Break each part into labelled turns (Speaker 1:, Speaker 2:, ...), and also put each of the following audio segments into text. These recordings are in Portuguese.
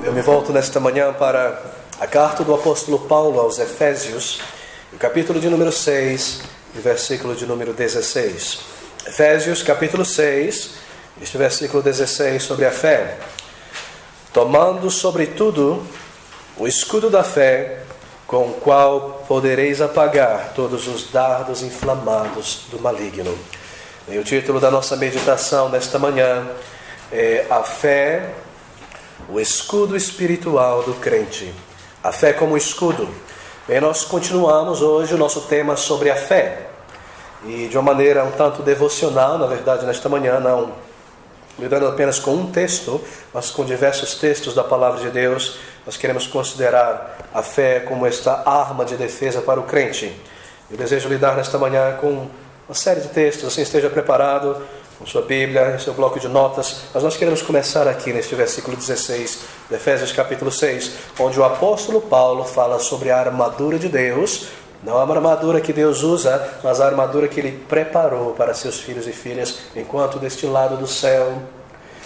Speaker 1: Eu me volto nesta manhã para a carta do apóstolo Paulo aos Efésios, o capítulo de número 6, e versículo de número 16. Efésios, capítulo 6, este versículo 16, sobre a fé. Tomando, sobretudo, o escudo da fé, com o qual podereis apagar todos os dardos inflamados do maligno. E o título da nossa meditação nesta manhã é A Fé, o escudo espiritual do crente. A fé como escudo. Bem, nós continuamos hoje o nosso tema sobre a fé. E de uma maneira um tanto devocional, na verdade, nesta manhã, não lidando apenas com um texto, mas com diversos textos da Palavra de Deus. Nós queremos considerar a fé como esta arma de defesa para o crente. Eu desejo lidar nesta manhã com uma série de textos, assim esteja preparado com sua Bíblia, em seu bloco de notas. Mas nós queremos começar aqui neste versículo 16 de Efésios capítulo 6, onde o apóstolo Paulo fala sobre a armadura de Deus, não a armadura que Deus usa, mas a armadura que Ele preparou para seus filhos e filhas, enquanto deste lado do céu,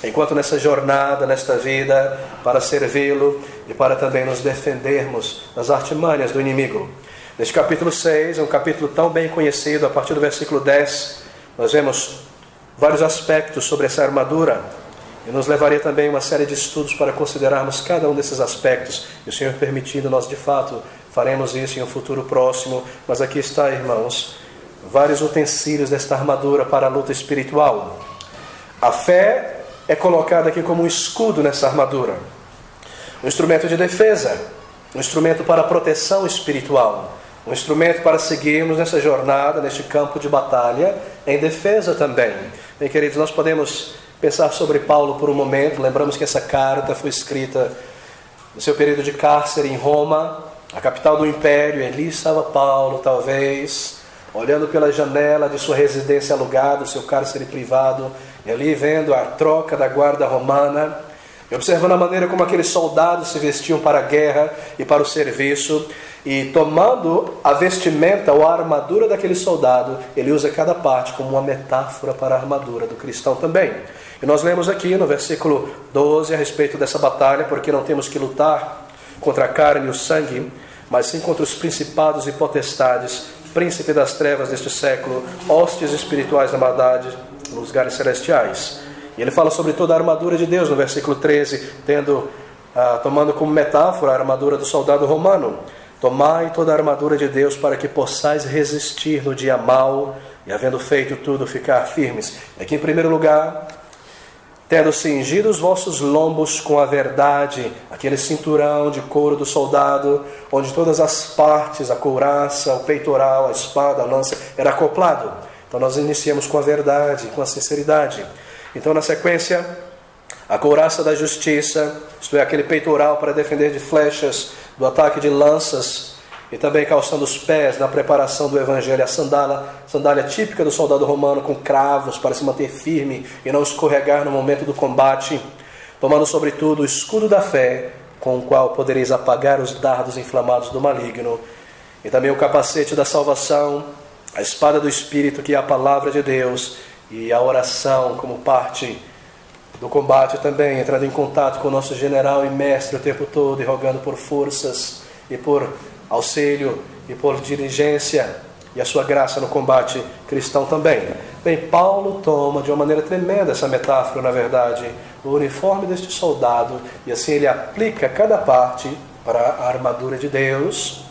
Speaker 1: enquanto nessa jornada, nesta vida, para servi-lo e para também nos defendermos das artimanhas do inimigo. Neste capítulo 6, é um capítulo tão bem conhecido, a partir do versículo 10, nós vemos vários aspectos sobre essa armadura, e nos levaria também uma série de estudos para considerarmos cada um desses aspectos, e o Senhor permitindo, nós de fato faremos isso em um futuro próximo. Mas aqui está, irmãos, vários utensílios desta armadura para a luta espiritual. A fé é colocada aqui como um escudo nessa armadura, um instrumento de defesa, um instrumento para proteção espiritual, um instrumento para seguirmos nessa jornada, neste campo de batalha, em defesa também. Bem, queridos, nós podemos pensar sobre Paulo por um momento. Lembramos que essa carta foi escrita no seu período de cárcere em Roma, a capital do império, e ali estava Paulo, talvez, olhando pela janela de sua residência alugada, seu cárcere privado, e ali vendo a troca da guarda romana, e observando a maneira como aqueles soldados se vestiam para a guerra e para o serviço, e tomando a vestimenta ou a armadura daquele soldado, ele usa cada parte como uma metáfora para a armadura do cristão também. E nós lemos aqui no versículo 12 a respeito dessa batalha, porque não temos que lutar contra a carne e o sangue, mas sim contra os principados e potestades, príncipe das trevas deste século, hostes espirituais da maldade nos lugares celestiais. E ele fala sobre toda a armadura de Deus no versículo 13, tomando como metáfora a armadura do soldado romano. Tomai toda a armadura de Deus para que possais resistir no dia mau e, havendo feito tudo, ficar firmes. Aqui, em primeiro lugar, tendo cingido os vossos lombos com a verdade, aquele cinturão de couro do soldado, onde todas as partes, a couraça, o peitoral, a espada, a lança, era acoplado. Então nós iniciamos com a verdade, com a sinceridade. Então, na sequência, a couraça da justiça, isto é, aquele peitoral para defender de flechas, do ataque de lanças, e também calçando os pés na preparação do evangelho, a sandália típica do soldado romano, com cravos para se manter firme e não escorregar no momento do combate, tomando sobretudo o escudo da fé, com o qual podereis apagar os dardos inflamados do maligno, e também o capacete da salvação, a espada do Espírito, que é a palavra de Deus, e a oração como parte do combate também, entrando em contato com o nosso general e mestre o tempo todo, e rogando por forças e por auxílio e por diligência e a sua graça no combate cristão também. Bem, Paulo toma de uma maneira tremenda essa metáfora, na verdade, o uniforme deste soldado, e assim ele aplica cada parte para a armadura de Deus,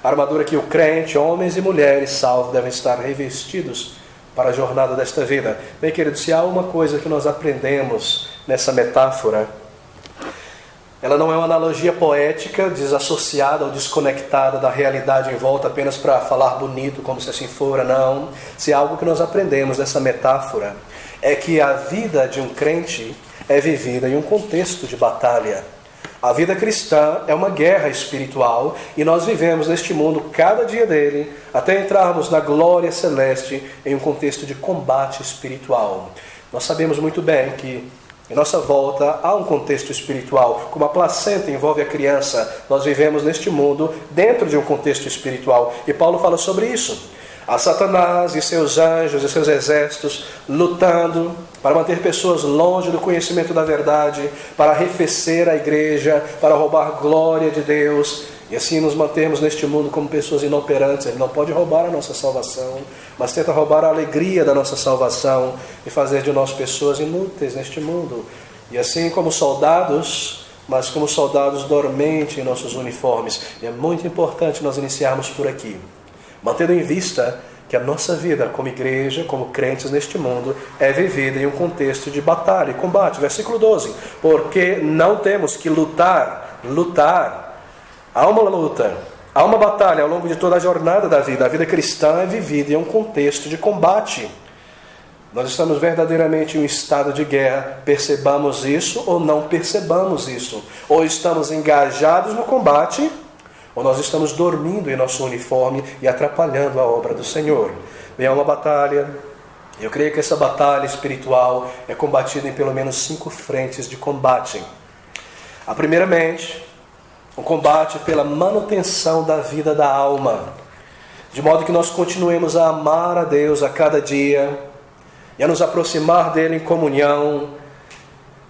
Speaker 1: a armadura que o crente, homens e mulheres salvos, devem estar revestidos para a jornada desta vida. Bem, queridos, se há uma coisa que nós aprendemos nessa metáfora, ela não é uma analogia poética, desassociada ou desconectada da realidade em volta apenas para falar bonito, como se assim fora, não. Se há algo que nós aprendemos nessa metáfora, é que a vida de um crente é vivida em um contexto de batalha. A vida cristã é uma guerra espiritual, e nós vivemos neste mundo, cada dia dele, até entrarmos na glória celeste, em um contexto de combate espiritual. Nós sabemos muito bem que em nossa volta há um contexto espiritual. Como a placenta envolve a criança, nós vivemos neste mundo dentro de um contexto espiritual. E Paulo fala sobre isso. Há Satanás e seus anjos e seus exércitos lutando para manter pessoas longe do conhecimento da verdade, para arrefecer a igreja, para roubar glória de Deus e assim nos mantermos neste mundo como pessoas inoperantes. Ele não pode roubar a nossa salvação, mas tenta roubar a alegria da nossa salvação e fazer de nós pessoas inúteis neste mundo. E assim como soldados, mas como soldados dormentes em nossos uniformes. E é muito importante nós iniciarmos por aqui, mantendo em vista que a nossa vida como igreja, como crentes neste mundo, é vivida em um contexto de batalha e combate. Versículo 12. Porque não temos que lutar. Há uma luta, há uma batalha ao longo de toda a jornada da vida. A vida cristã é vivida em um contexto de combate. Nós estamos verdadeiramente em um estado de guerra. Percebamos isso ou não percebamos isso. Ou estamos engajados no combate, ou nós estamos dormindo em nosso uniforme e atrapalhando a obra do Senhor. Bem, é uma batalha. Eu creio que essa batalha espiritual é combatida em pelo menos 5 frentes de combate. A primeiramente, o combate pela manutenção da vida da alma, de modo que nós continuemos a amar a Deus a cada dia e a nos aproximar dele em comunhão,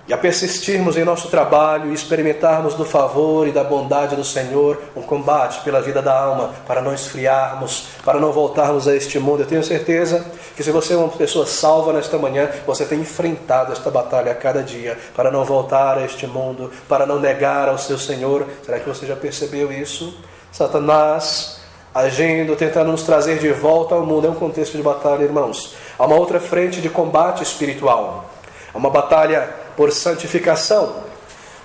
Speaker 1: e a persistirmos em nosso trabalho e experimentarmos do favor e da bondade do Senhor. Um combate pela vida da alma, para não esfriarmos, para não voltarmos a este mundo. Eu tenho certeza que se você é uma pessoa salva nesta manhã, você tem enfrentado esta batalha a cada dia, para não voltar a este mundo, para não negar ao seu Senhor. Será que você já percebeu isso? Satanás agindo, tentando nos trazer de volta ao mundo. É um contexto de batalha, irmãos. Há uma outra frente de combate espiritual. Há uma batalha por santificação,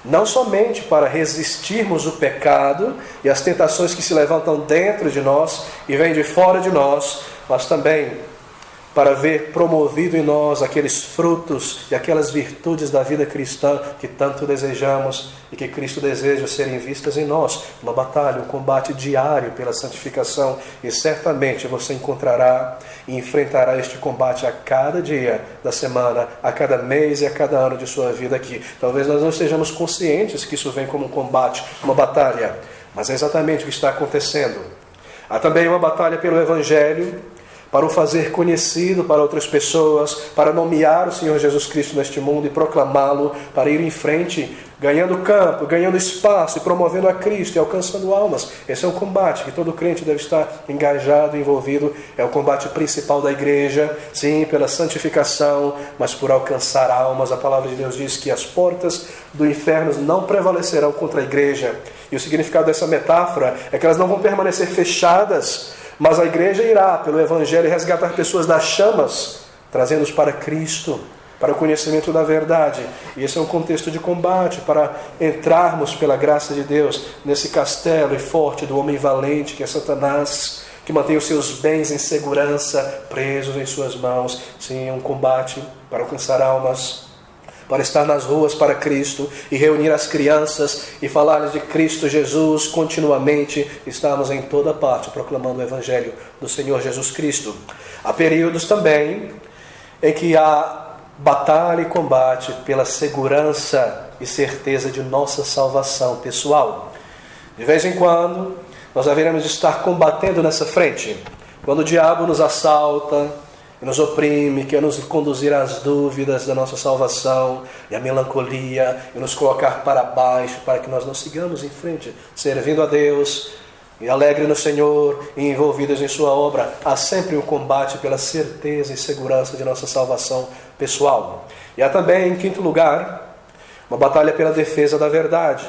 Speaker 1: não somente para resistirmos o pecado e as tentações que se levantam dentro de nós e vêm de fora de nós, mas também para ver promovido em nós aqueles frutos e aquelas virtudes da vida cristã que tanto desejamos e que Cristo deseja serem vistas em nós. Uma batalha, um combate diário pela santificação, e certamente você encontrará e enfrentará este combate a cada dia da semana, a cada mês e a cada ano de sua vida aqui. Talvez nós não estejamos conscientes que isso vem como um combate, uma batalha, mas é exatamente o que está acontecendo. Há também uma batalha pelo Evangelho, para o fazer conhecido para outras pessoas, para nomear o Senhor Jesus Cristo neste mundo e proclamá-lo, para ir em frente, ganhando campo, ganhando espaço e promovendo a Cristo e alcançando almas. Esse é um combate que todo crente deve estar engajado, envolvido. É o combate principal da igreja, sim, pela santificação, mas por alcançar almas. A palavra de Deus diz que as portas do inferno não prevalecerão contra a igreja. E o significado dessa metáfora é que elas não vão permanecer fechadas, mas a igreja irá, pelo Evangelho, resgatar pessoas das chamas, trazendo-os para Cristo, para o conhecimento da verdade. E esse é um contexto de combate, para entrarmos, pela graça de Deus, nesse castelo e forte do homem valente, que é Satanás, que mantém os seus bens em segurança, presos em suas mãos. Sim, é um combate para alcançar almas, para estar nas ruas para Cristo e reunir as crianças e falar-lhes de Cristo Jesus continuamente. Estamos em toda parte proclamando o Evangelho do Senhor Jesus Cristo. Há períodos também em que há batalha e combate pela segurança e certeza de nossa salvação pessoal. De vez em quando, nós haveremos de estar combatendo nessa frente. Quando o diabo nos assalta e nos oprime, quer nos conduzir às dúvidas da nossa salvação e à melancolia, e nos colocar para baixo, para que nós não sigamos em frente, servindo a Deus, e alegre no Senhor, e envolvidos em sua obra. Há sempre um combate pela certeza e segurança de nossa salvação pessoal. E há também, em quinto lugar, uma batalha pela defesa da verdade.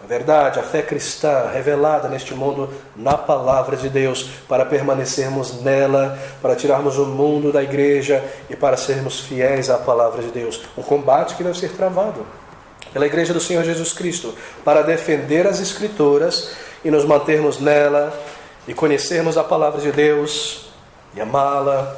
Speaker 1: A verdade, a fé cristã revelada neste mundo na palavra de Deus, para permanecermos nela, para tirarmos o mundo da igreja e para sermos fiéis à palavra de Deus. Um combate que deve ser travado pela igreja do Senhor Jesus Cristo, para defender as Escrituras e nos mantermos nela e conhecermos a palavra de Deus e amá-la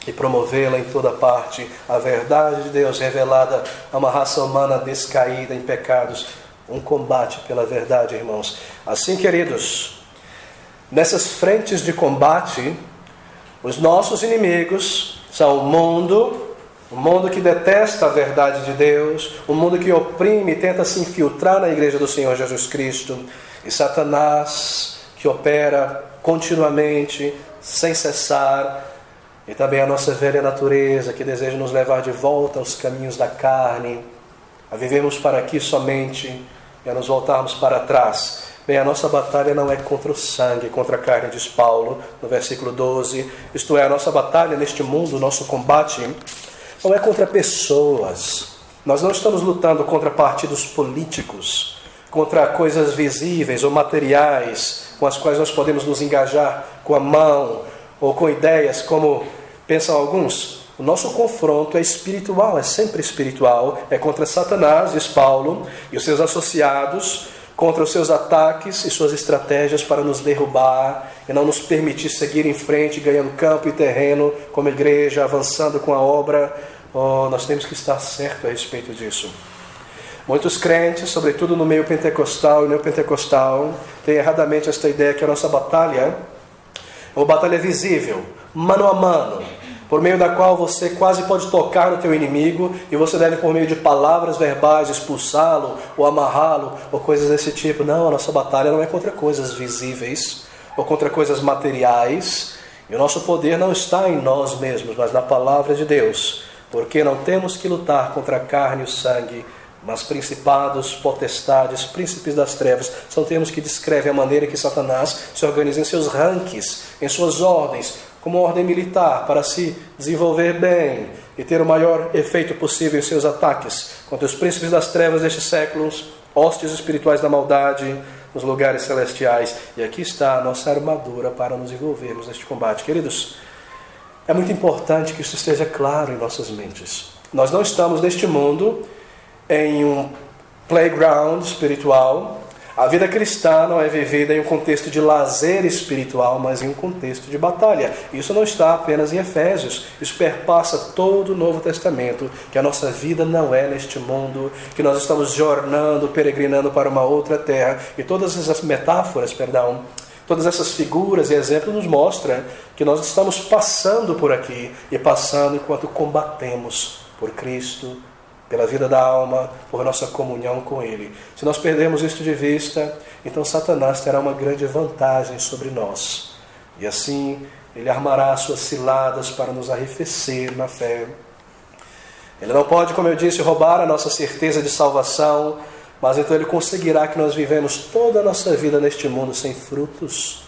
Speaker 1: e promovê-la em toda parte. A verdade de Deus revelada a uma raça humana descaída em pecados. Um combate pela verdade, irmãos. Assim, queridos, nessas frentes de combate, os nossos inimigos são o mundo que detesta a verdade de Deus, o mundo que oprime e tenta se infiltrar na igreja do Senhor Jesus Cristo, e Satanás, que opera continuamente, sem cessar, e também a nossa velha natureza que deseja nos levar de volta aos caminhos da carne, a vivermos para aqui somente e a nos voltarmos para trás. Bem, a nossa batalha não é contra o sangue, contra a carne, diz Paulo, no versículo 12. Isto é, a nossa batalha neste mundo, o nosso combate, não é contra pessoas. Nós não estamos lutando contra partidos políticos, contra coisas visíveis ou materiais com as quais nós podemos nos engajar com a mão ou com ideias, como pensam alguns. O nosso confronto é espiritual, é sempre espiritual, é contra Satanás, diz Paulo, e os seus associados, contra os seus ataques e suas estratégias para nos derrubar e não nos permitir seguir em frente, ganhando campo e terreno como igreja, avançando com a obra. Nós temos que estar certos a respeito disso. Muitos crentes, sobretudo no meio pentecostal e neopentecostal, têm erradamente esta ideia que a nossa batalha é uma batalha visível, mano a mano, por meio da qual você quase pode tocar no teu inimigo e você deve, por meio de palavras verbais, expulsá-lo ou amarrá-lo ou coisas desse tipo. Não, a nossa batalha não é contra coisas visíveis ou contra coisas materiais, e o nosso poder não está em nós mesmos, mas na palavra de Deus, porque não temos que lutar contra a carne e o sangue, mas principados, potestades, príncipes das trevas. São termos que descrevem a maneira que Satanás se organiza em seus ranks, em suas ordens, como ordem militar, para se desenvolver bem e ter o maior efeito possível em seus ataques contra os príncipes das trevas destes séculos, hostes espirituais da maldade nos lugares celestiais. E aqui está a nossa armadura para nos envolvermos neste combate. Queridos, é muito importante que isso esteja claro em nossas mentes. Nós não estamos neste mundo em um playground espiritual. A vida cristã não é vivida em um contexto de lazer espiritual, mas em um contexto de batalha. Isso não está apenas em Efésios, isso perpassa todo o Novo Testamento, que a nossa vida não é neste mundo, que nós estamos jornando, peregrinando para uma outra terra. E todas essas metáforas, todas essas figuras e exemplos nos mostram que nós estamos passando por aqui, e passando enquanto combatemos por Cristo, pela vida da alma, por nossa comunhão com Ele. Se nós perdermos isto de vista, então Satanás terá uma grande vantagem sobre nós. E assim, ele armará suas ciladas para nos arrefecer na fé. Ele não pode, como eu disse, roubar a nossa certeza de salvação, mas então ele conseguirá que nós vivemos toda a nossa vida neste mundo sem frutos,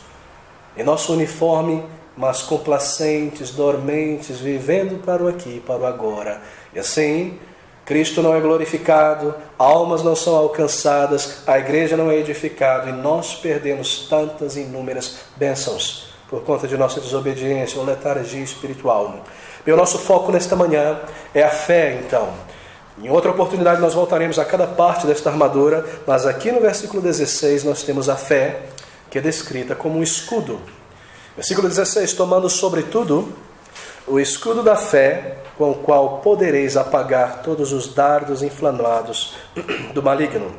Speaker 1: em nosso uniforme, mas complacentes, dormentes, vivendo para o aqui, para o agora. E assim, Cristo não é glorificado, almas não são alcançadas, a igreja não é edificada, e nós perdemos tantas inúmeras bênçãos por conta de nossa desobediência ou letargia espiritual. E o nosso foco nesta manhã é a fé, então. Em outra oportunidade nós voltaremos a cada parte desta armadura, mas aqui no versículo 16 nós temos a fé, que é descrita como um escudo. Versículo 16, tomando sobretudo o escudo da fé, com o qual podereis apagar todos os dardos inflamados do maligno.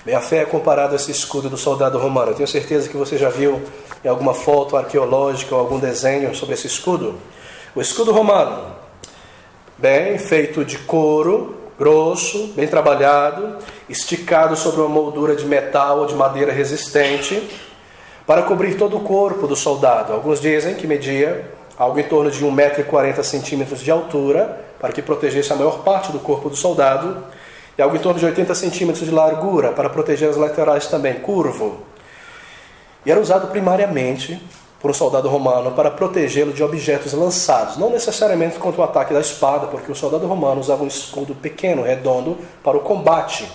Speaker 1: Bem, a fé é comparada a esse escudo do soldado romano. Eu tenho certeza que você já viu em alguma foto arqueológica ou algum desenho sobre esse escudo. O escudo romano, bem feito de couro, grosso, bem trabalhado, esticado sobre uma moldura de metal ou de madeira resistente, para cobrir todo o corpo do soldado. Alguns dizem que media algo em torno de 1,40 m de altura, para que protegesse a maior parte do corpo do soldado, e algo em torno de 80 centímetros de largura, para proteger as laterais também, curvo. E era usado primariamente por um soldado romano para protegê-lo de objetos lançados, não necessariamente contra o ataque da espada, porque o soldado romano usava um escudo pequeno, redondo, para o combate.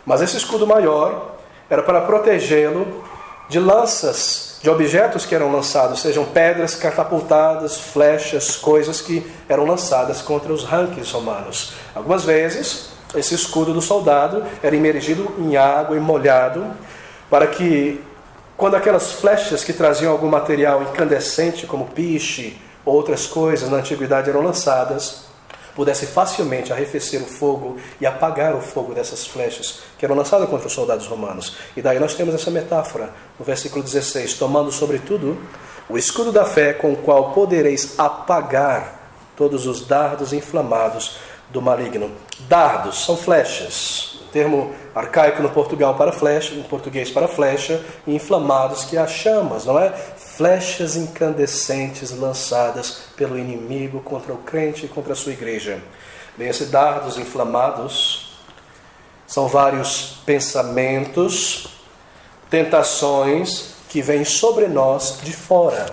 Speaker 1: Mas esse escudo maior era para protegê-lo de lanças, de objetos que eram lançados, sejam pedras catapultadas, flechas, coisas que eram lançadas contra os ranques romanos. Algumas vezes, esse escudo do soldado era imergido em água e molhado, para que, quando aquelas flechas que traziam algum material incandescente, como piche ou outras coisas na antiguidade eram lançadas, pudesse facilmente arrefecer o fogo e apagar o fogo dessas flechas que eram lançadas contra os soldados romanos. E daí nós temos essa metáfora no versículo 16, tomando sobretudo o escudo da fé, com o qual podereis apagar todos os dardos inflamados do maligno. Dardos são flechas. termo arcaico no português para flecha, e inflamados, que há chamas, não é? Flechas incandescentes lançadas pelo inimigo contra o crente e contra a sua igreja. Bem, esses dardos inflamados são vários pensamentos, tentações que vêm sobre nós de fora,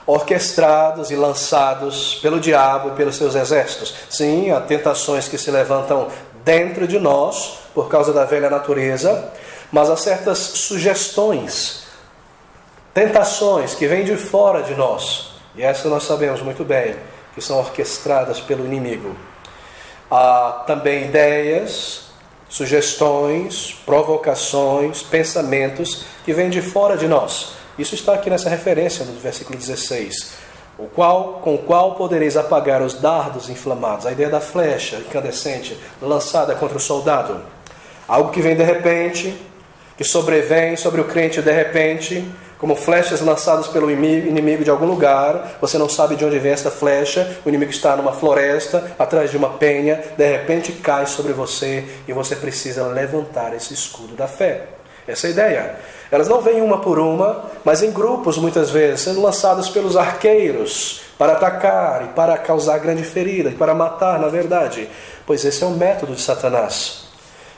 Speaker 1: orquestrados e lançados pelo diabo e pelos seus exércitos. Sim, há tentações que se levantam dentro de nós por causa da velha natureza, mas há certas sugestões, tentações que vêm de fora de nós, e essas nós sabemos muito bem que são orquestradas pelo inimigo. Há também ideias, sugestões, provocações, pensamentos que vêm de fora de nós. Isso está aqui nessa referência no versículo 16. Com o qual podereis apagar os dardos inflamados. A ideia da flecha incandescente lançada contra o soldado. Algo que vem de repente, que sobrevém sobre o crente de repente, como flechas lançadas pelo inimigo de algum lugar. Você não sabe de onde vem esta flecha. O inimigo está numa floresta, atrás de uma penha. De repente cai sobre você e você precisa levantar esse escudo da fé. Essa é a ideia. Elas não vêm uma por uma, mas em grupos muitas vezes, sendo lançadas pelos arqueiros para atacar e para causar grande ferida e para matar, na verdade. Pois esse é o método de Satanás.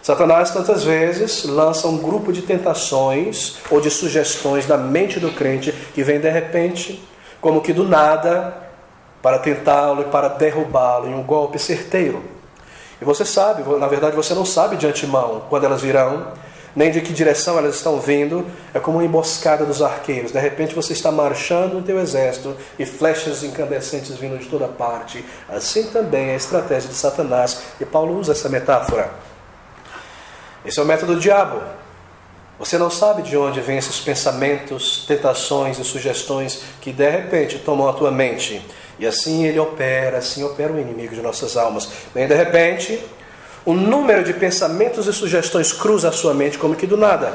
Speaker 1: Satanás tantas vezes lança um grupo de tentações ou de sugestões na mente do crente que vem de repente, como que do nada, para tentá-lo e para derrubá-lo em um golpe certeiro. E você sabe, na verdade você não sabe de antemão quando elas virão, nem de que direção elas estão vindo. É como uma emboscada dos arqueiros. De repente você está marchando no teu exército e flechas incandescentes vindo de toda parte. Assim também é a estratégia de Satanás, e Paulo usa essa metáfora. Esse é o método do diabo. Você não sabe de onde vêm esses pensamentos, tentações e sugestões que de repente tomam a tua mente. E assim ele opera, assim opera o inimigo de nossas almas. Bem, de repente, um número de pensamentos e sugestões cruza a sua mente como que do nada.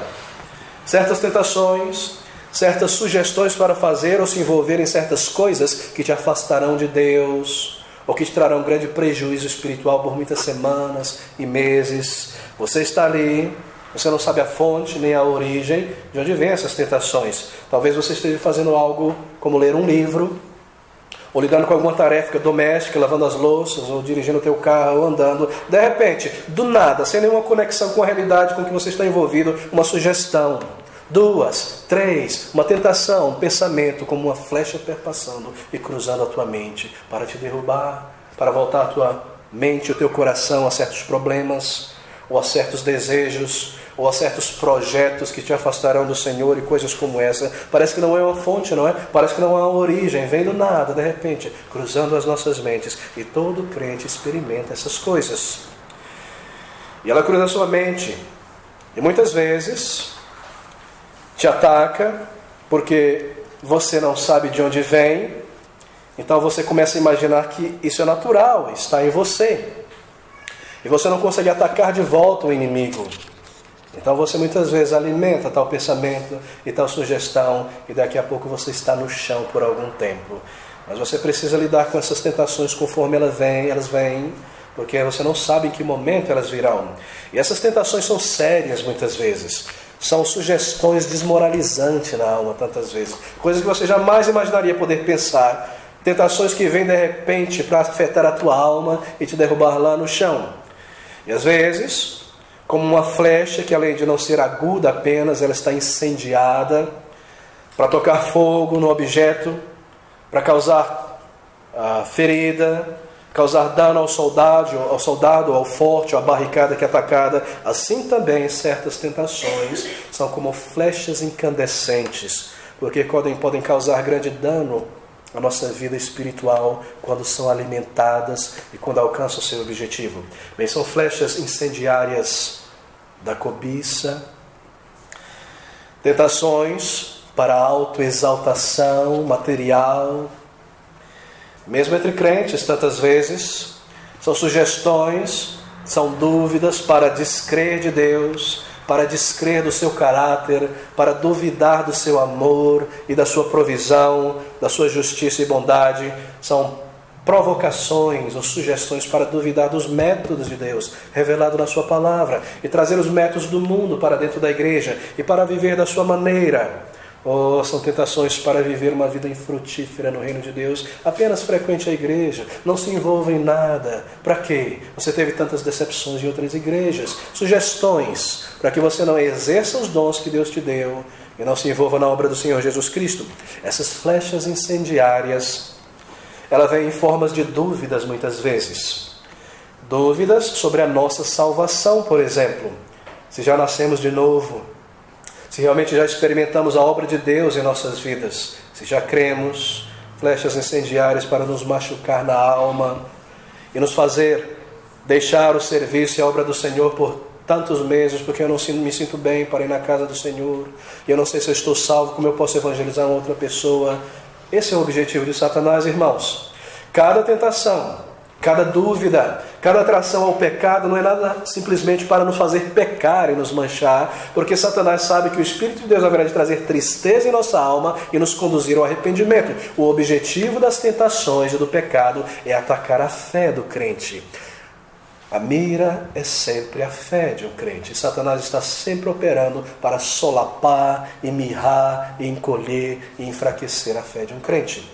Speaker 1: Certas tentações, certas sugestões para fazer ou se envolver em certas coisas que te afastarão de Deus, ou que te trarão grande prejuízo espiritual por muitas semanas e meses. Você está ali, você não sabe a fonte nem a origem de onde vêm essas tentações. Talvez você esteja fazendo algo como ler um livro, ou lidando com alguma tarefa doméstica, lavando as louças, ou dirigindo o teu carro, ou andando. De repente, do nada, sem nenhuma conexão com a realidade com que você está envolvido, uma sugestão, 2, 3, uma tentação, um pensamento, como uma flecha perpassando e cruzando a tua mente, para te derrubar, para voltar a tua mente, o teu coração a certos problemas, ou a certos desejos, ou a certos projetos que te afastarão do Senhor e coisas como essa. Parece que não é uma fonte, não é? Parece que não há uma origem, vem do nada, de repente, cruzando as nossas mentes. E todo crente experimenta essas coisas. E ela cruza a sua mente. E muitas vezes te ataca porque você não sabe de onde vem. Então você começa a imaginar que isso é natural, está em você. E você não consegue atacar de volta o inimigo. Então você muitas vezes alimenta tal pensamento e tal sugestão, e daqui a pouco você está no chão por algum tempo. Mas você precisa lidar com essas tentações conforme elas vêm, porque você não sabe em que momento elas virão. E essas tentações são sérias muitas vezes. São sugestões desmoralizantes na alma tantas vezes. Coisas que você jamais imaginaria poder pensar. Tentações que vêm de repente para afetar a tua alma e te derrubar lá no chão. E às vezes, como uma flecha que além de não ser aguda apenas, ela está incendiada para tocar fogo no objeto, para causar ferida, causar dano ao soldado, ao forte, à barricada que é atacada. Assim também certas tentações são como flechas incandescentes, porque podem causar grande dano à nossa vida espiritual quando são alimentadas e quando alcançam o seu objetivo. Bem, são flechas incendiárias da cobiça, tentações para autoexaltação material, mesmo entre crentes, tantas vezes, são sugestões, são dúvidas para descrer de Deus, para descrer do seu caráter, para duvidar do seu amor e da sua provisão, da sua justiça e bondade. São provocações ou sugestões para duvidar dos métodos de Deus revelado na sua palavra e trazer os métodos do mundo para dentro da igreja e para viver da sua maneira. Ou são tentações para viver uma vida infrutífera no reino de Deus, apenas frequente a igreja, não se envolva em nada. Para quê? Você teve tantas decepções em outras igrejas. Sugestões para que você não exerça os dons que Deus te deu e não se envolva na obra do Senhor Jesus Cristo. Essas flechas incendiárias, ela vem em formas de dúvidas muitas vezes. Dúvidas sobre a nossa salvação, por exemplo. Se já nascemos de novo, se realmente já experimentamos a obra de Deus em nossas vidas, se já cremos, flechas incendiárias para nos machucar na alma e nos fazer deixar o serviço e a obra do Senhor por tantos meses, porque eu não me sinto bem para ir na casa do Senhor, e eu não sei se eu estou salvo, como eu posso evangelizar uma outra pessoa. Esse é o objetivo de Satanás, irmãos. Cada tentação, cada dúvida, cada atração ao pecado não é nada simplesmente para nos fazer pecar e nos manchar, porque Satanás sabe que o Espírito de Deus haverá de trazer tristeza em nossa alma e nos conduzir ao arrependimento. O objetivo das tentações e do pecado é atacar a fé do crente. A mira é sempre a fé de um crente. Satanás está sempre operando para solapar, e mirrar, e encolher e enfraquecer a fé de um crente.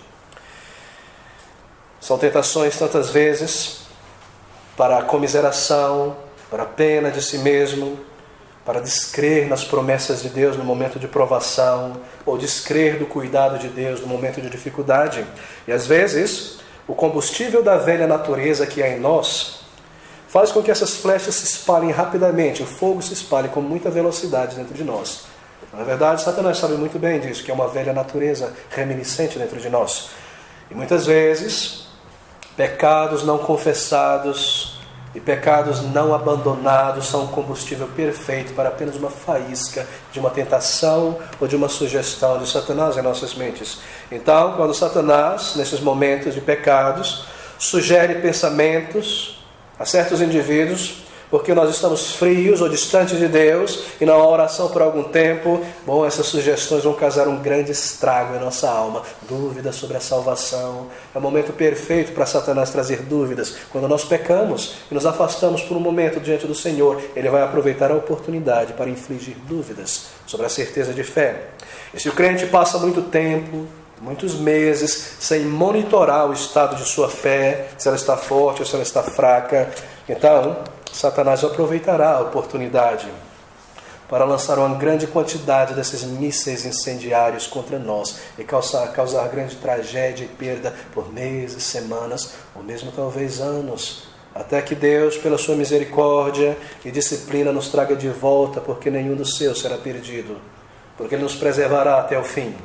Speaker 1: São tentações tantas vezes para a comiseração, para a pena de si mesmo, para descrer nas promessas de Deus no momento de provação, ou descrer do cuidado de Deus no momento de dificuldade. E às vezes, o combustível da velha natureza que há em nós faz com que essas flechas se espalhem rapidamente, o fogo se espalhe com muita velocidade dentro de nós. Na verdade, Satanás sabe muito bem disso, que é uma velha natureza reminiscente dentro de nós. E muitas vezes, pecados não confessados e pecados não abandonados são um combustível perfeito para apenas uma faísca de uma tentação ou de uma sugestão de Satanás em nossas mentes. Então, quando Satanás, nesses momentos de pecados, sugere pensamentos a certos indivíduos, porque nós estamos frios ou distantes de Deus e não há oração por algum tempo, bom, essas sugestões vão causar um grande estrago em nossa alma. Dúvidas sobre a salvação. É o momento perfeito para Satanás trazer dúvidas. Quando nós pecamos e nos afastamos por um momento diante do Senhor, ele vai aproveitar a oportunidade para infligir dúvidas sobre a certeza de fé. E se o crente passa muito tempo, muitos meses, sem monitorar o estado de sua fé, se ela está forte ou se ela está fraca, então Satanás aproveitará a oportunidade para lançar uma grande quantidade desses mísseis incendiários contra nós e causar grande tragédia e perda por meses, semanas ou mesmo talvez anos, até que Deus, pela sua misericórdia e disciplina, nos traga de volta, porque nenhum dos seus será perdido, porque Ele nos preservará até o fim.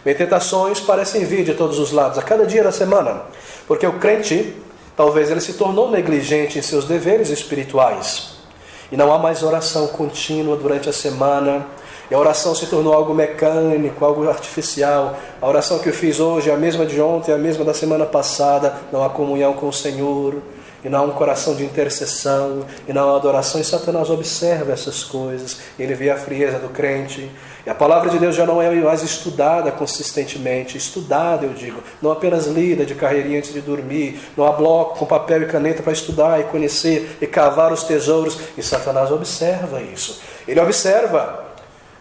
Speaker 1: Bem, tentações parecem vir de todos os lados, a cada dia da semana, porque o crente, talvez ele se tornou negligente em seus deveres espirituais, e não há mais oração contínua durante a semana, e a oração se tornou algo mecânico, algo artificial. A oração que eu fiz hoje é a mesma de ontem, é a mesma da semana passada, não há comunhão com o Senhor, e não há um coração de intercessão, e não há adoração, e Satanás observa essas coisas, ele vê a frieza do crente, e a palavra de Deus já não é mais estudada consistentemente, estudada eu digo, não apenas lida de carreirinha antes de dormir, não há bloco com papel e caneta para estudar e conhecer e cavar os tesouros, e Satanás observa isso, ele observa,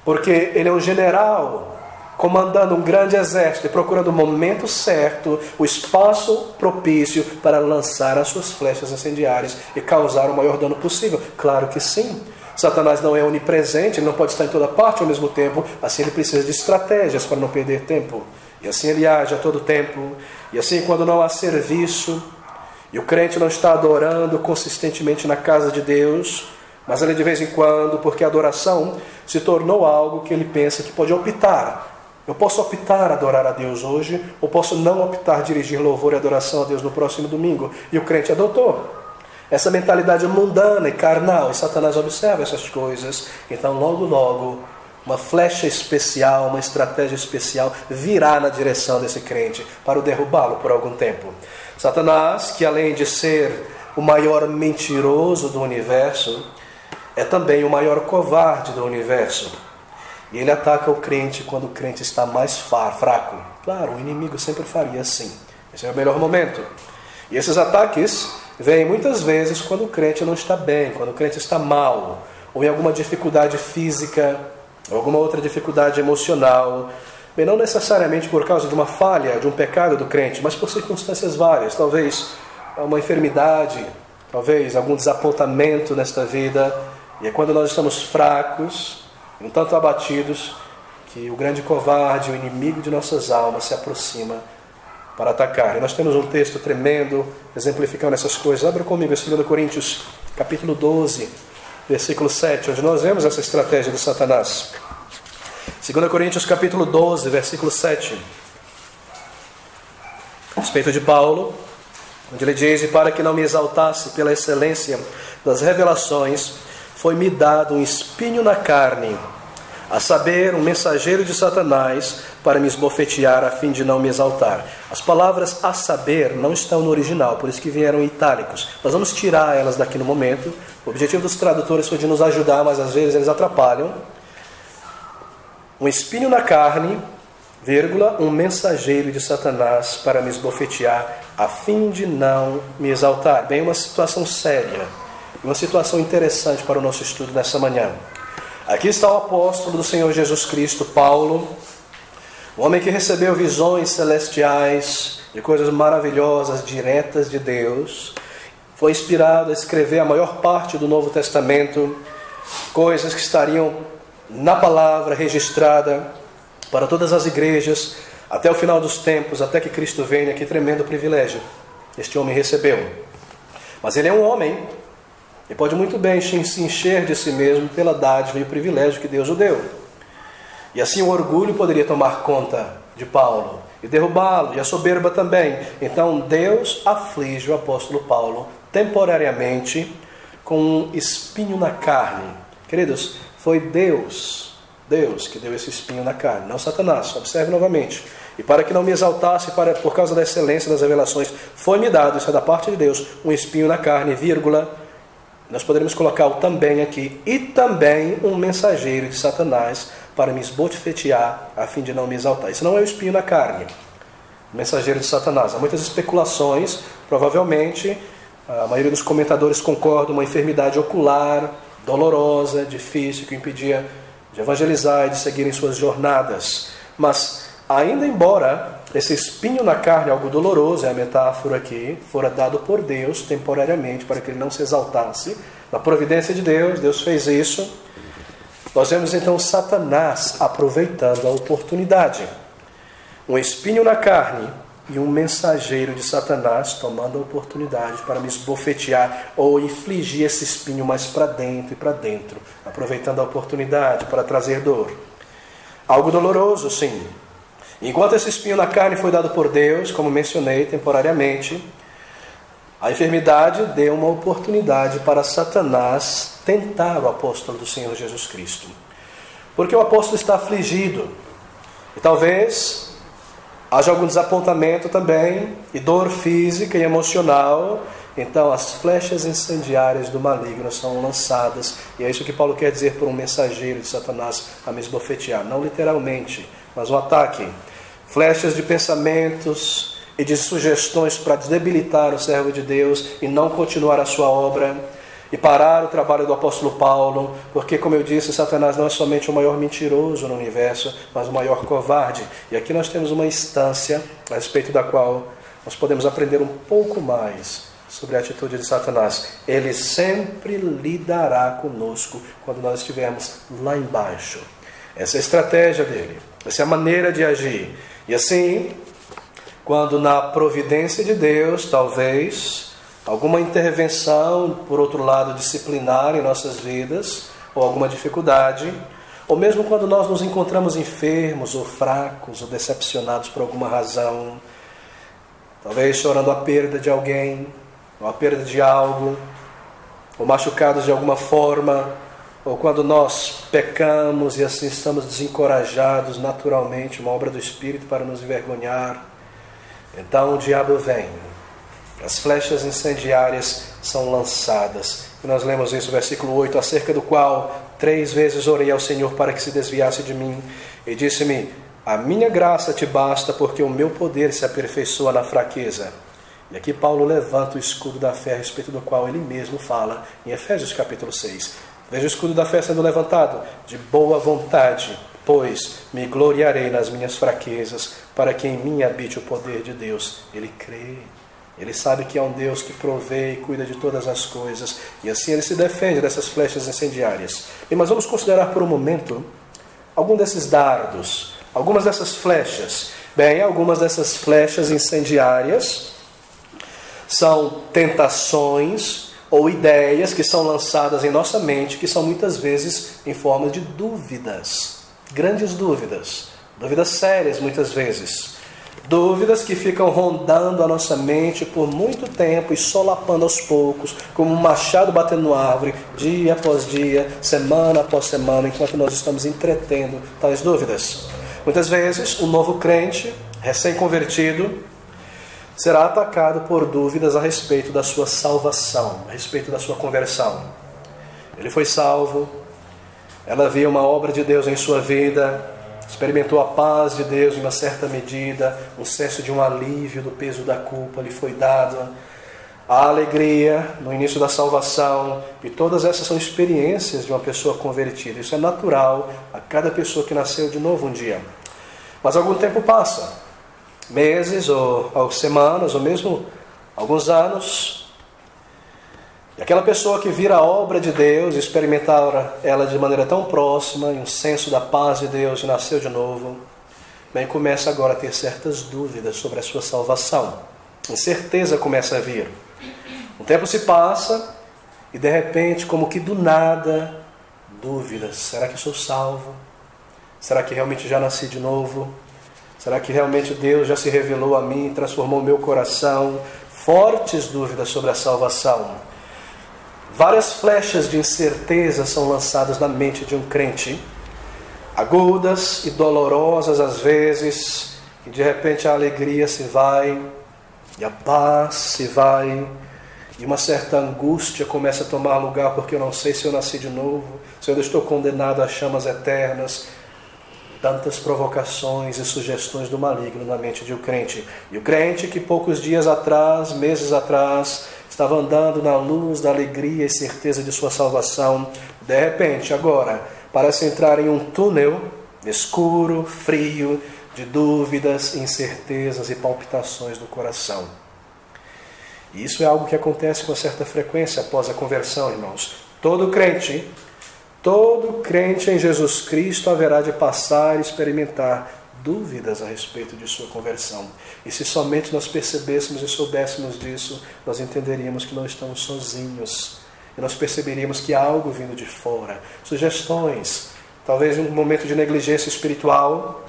Speaker 1: porque ele é um general, comandando um grande exército e procurando o momento certo, o espaço propício para lançar as suas flechas incendiárias e causar o maior dano possível. Claro que sim. Satanás não é onipresente, ele não pode estar em toda parte ao mesmo tempo, assim ele precisa de estratégias para não perder tempo. E assim ele age a todo tempo. E assim, quando não há serviço e o crente não está adorando consistentemente na casa de Deus, mas ele de vez em quando, porque a adoração se tornou algo que ele pensa que pode optar. Eu posso optar a adorar a Deus hoje, ou posso não optar dirigir louvor e adoração a Deus no próximo domingo. E o crente adotou essa mentalidade mundana e carnal, e Satanás observa essas coisas. Então logo, uma flecha especial, uma estratégia especial virá na direção desse crente para o derrubá-lo por algum tempo. Satanás, que além de ser o maior mentiroso do universo, é também o maior covarde do universo. E ele ataca o crente quando o crente está mais fraco. Claro, o inimigo sempre faria assim. Esse é o melhor momento. E esses ataques vêm muitas vezes quando o crente não está bem, quando o crente está mal, ou em alguma dificuldade física, ou alguma outra dificuldade emocional. Bem, não necessariamente por causa de uma falha, de um pecado do crente, mas por circunstâncias várias. Talvez uma enfermidade, talvez algum desapontamento nesta vida. E é quando nós estamos fracos, um tanto abatidos, que o grande covarde, o inimigo de nossas almas, se aproxima para atacar. E nós temos um texto tremendo, exemplificando essas coisas. Abra comigo em 2 Coríntios, capítulo 12, versículo 7, onde nós vemos essa estratégia de Satanás. 2 Coríntios, capítulo 12, versículo 7. A respeito de Paulo, onde ele diz: "E para que não me exaltasse pela excelência das revelações, foi-me dado um espinho na carne, a saber, um mensageiro de Satanás, para me esbofetear, a fim de não me exaltar." As palavras "a saber" não estão no original, por isso que vieram em itálicos. Nós vamos tirar elas daqui no momento. O objetivo dos tradutores foi de nos ajudar, mas às vezes eles atrapalham. Um espinho na carne, vírgula, um mensageiro de Satanás para me esbofetear, a fim de não me exaltar. Bem, uma situação séria, uma situação interessante para o nosso estudo nessa manhã. Aqui está o apóstolo do Senhor Jesus Cristo, Paulo, um homem que recebeu visões celestiais de coisas maravilhosas, diretas de Deus. Foi inspirado a escrever a maior parte do Novo Testamento, coisas que estariam na palavra registrada para todas as igrejas, até o final dos tempos, até que Cristo venha. Que tremendo privilégio este homem recebeu. Mas ele é um homem, e pode muito bem se encher de si mesmo pela dádiva e o privilégio que Deus o deu. E assim o orgulho poderia tomar conta de Paulo e derrubá-lo, e a soberba também. Então Deus aflige o apóstolo Paulo temporariamente com um espinho na carne. Queridos, foi Deus que deu esse espinho na carne, não Satanás. Observe novamente. "E para que não me exaltasse por causa da excelência das revelações, foi-me dado", isso é da parte de Deus, "um espinho na carne, vírgula." Nós poderíamos colocar o "também" aqui. "E também um mensageiro de Satanás para me esbofetear, a fim de não me exaltar." Isso não é o espinho na carne, o mensageiro de Satanás. Há muitas especulações, provavelmente, a maioria dos comentadores concorda, uma enfermidade ocular, dolorosa, difícil, que o impedia de evangelizar e de seguir em suas jornadas. Mas, ainda embora esse espinho na carne, algo doloroso, é a metáfora aqui, fora dado por Deus temporariamente para que ele não se exaltasse, na providência de Deus, Deus fez isso. Nós vemos então Satanás aproveitando a oportunidade. Um espinho na carne e um mensageiro de Satanás tomando a oportunidade para me esbofetear ou infligir esse espinho mais para dentro, aproveitando a oportunidade para trazer dor. Algo doloroso, sim. Enquanto esse espinho na carne foi dado por Deus, como mencionei, temporariamente, a enfermidade deu uma oportunidade para Satanás tentar o apóstolo do Senhor Jesus Cristo. Porque o apóstolo está afligido. E talvez haja algum desapontamento também, e dor física e emocional. Então as flechas incendiárias do maligno são lançadas. E é isso que Paulo quer dizer por um mensageiro de Satanás a me esbofetear. Não literalmente, mas um ataque. Flechas de pensamentos e de sugestões para debilitar o servo de Deus e não continuar a sua obra e parar o trabalho do apóstolo Paulo, porque, como eu disse, Satanás não é somente o maior mentiroso no universo, mas o maior covarde. E aqui nós temos uma instância a respeito da qual nós podemos aprender um pouco mais sobre a atitude de Satanás. Ele sempre lidará conosco quando nós estivermos lá embaixo. Essa é a estratégia dele, essa é a maneira de agir. E assim, quando na providência de Deus, talvez alguma intervenção, por outro lado, disciplinar em nossas vidas, ou alguma dificuldade, ou mesmo quando nós nos encontramos enfermos, ou fracos, ou decepcionados por alguma razão, talvez chorando a perda de alguém, ou a perda de algo, ou machucados de alguma forma, ou quando nós pecamos e assim estamos desencorajados naturalmente, uma obra do Espírito para nos envergonhar, então o diabo vem. As flechas incendiárias são lançadas. E nós lemos isso no versículo 8, acerca do qual 3 vezes orei ao Senhor para que se desviasse de mim. E disse-me: a minha graça te basta, porque o meu poder se aperfeiçoa na fraqueza. E aqui Paulo levanta o escudo da fé a respeito do qual ele mesmo fala em Efésios capítulo 6. Veja o escudo da fé sendo levantado: de boa vontade, pois me gloriarei nas minhas fraquezas, para que em mim habite o poder de Deus. Ele crê, ele sabe que é um Deus que provê e cuida de todas as coisas, e assim ele se defende dessas flechas incendiárias. Mas vamos considerar por um momento algum desses dardos, algumas dessas flechas. Bem, algumas dessas flechas incendiárias são tentações ou ideias que são lançadas em nossa mente, que são muitas vezes em forma de dúvidas, grandes dúvidas, dúvidas sérias muitas vezes, dúvidas que ficam rondando a nossa mente por muito tempo e solapando aos poucos, como um machado batendo na árvore, dia após dia, semana após semana, enquanto nós estamos entretendo tais dúvidas. Muitas vezes, um novo crente, recém-convertido, será atacado por dúvidas a respeito da sua salvação, a respeito da sua conversão. Ele foi salvo, ela viu uma obra de Deus em sua vida, experimentou a paz de Deus em uma certa medida, um senso de um alívio do peso da culpa lhe foi dado, a alegria no início da salvação, e todas essas são experiências de uma pessoa convertida. Isso é natural a cada pessoa que nasceu de novo um dia. Mas algum tempo passa, meses ou semanas, ou mesmo alguns anos, e aquela pessoa que vira a obra de Deus, experimentar ela de maneira tão próxima, e um senso da paz de Deus, e nasceu de novo, bem, começa agora a ter certas dúvidas sobre a sua salvação. Incerteza começa a vir. Um tempo se passa, e de repente, como que do nada, dúvidas. Será que sou salvo? Será que realmente já nasci de novo? Será que realmente Deus já se revelou a mim, transformou o meu coração? Fortes dúvidas sobre a salvação. Várias flechas de incerteza são lançadas na mente de um crente, agudas e dolorosas às vezes, e de repente a alegria se vai, e a paz se vai, e uma certa angústia começa a tomar lugar, porque eu não sei se eu nasci de novo, se eu estou condenado a chamas eternas. Tantas provocações e sugestões do maligno na mente de um crente. E o crente que poucos dias atrás, meses atrás, estava andando na luz da alegria e certeza de sua salvação, de repente, agora, parece entrar em um túnel escuro, frio, de dúvidas, incertezas e palpitações do coração. E isso é algo que acontece com certa frequência após a conversão, irmãos. Todo crente em Jesus Cristo haverá de passar e experimentar dúvidas a respeito de sua conversão. E se somente nós percebêssemos e soubéssemos disso, nós entenderíamos que não estamos sozinhos. E nós perceberíamos que há algo vindo de fora. Sugestões, talvez um momento de negligência espiritual,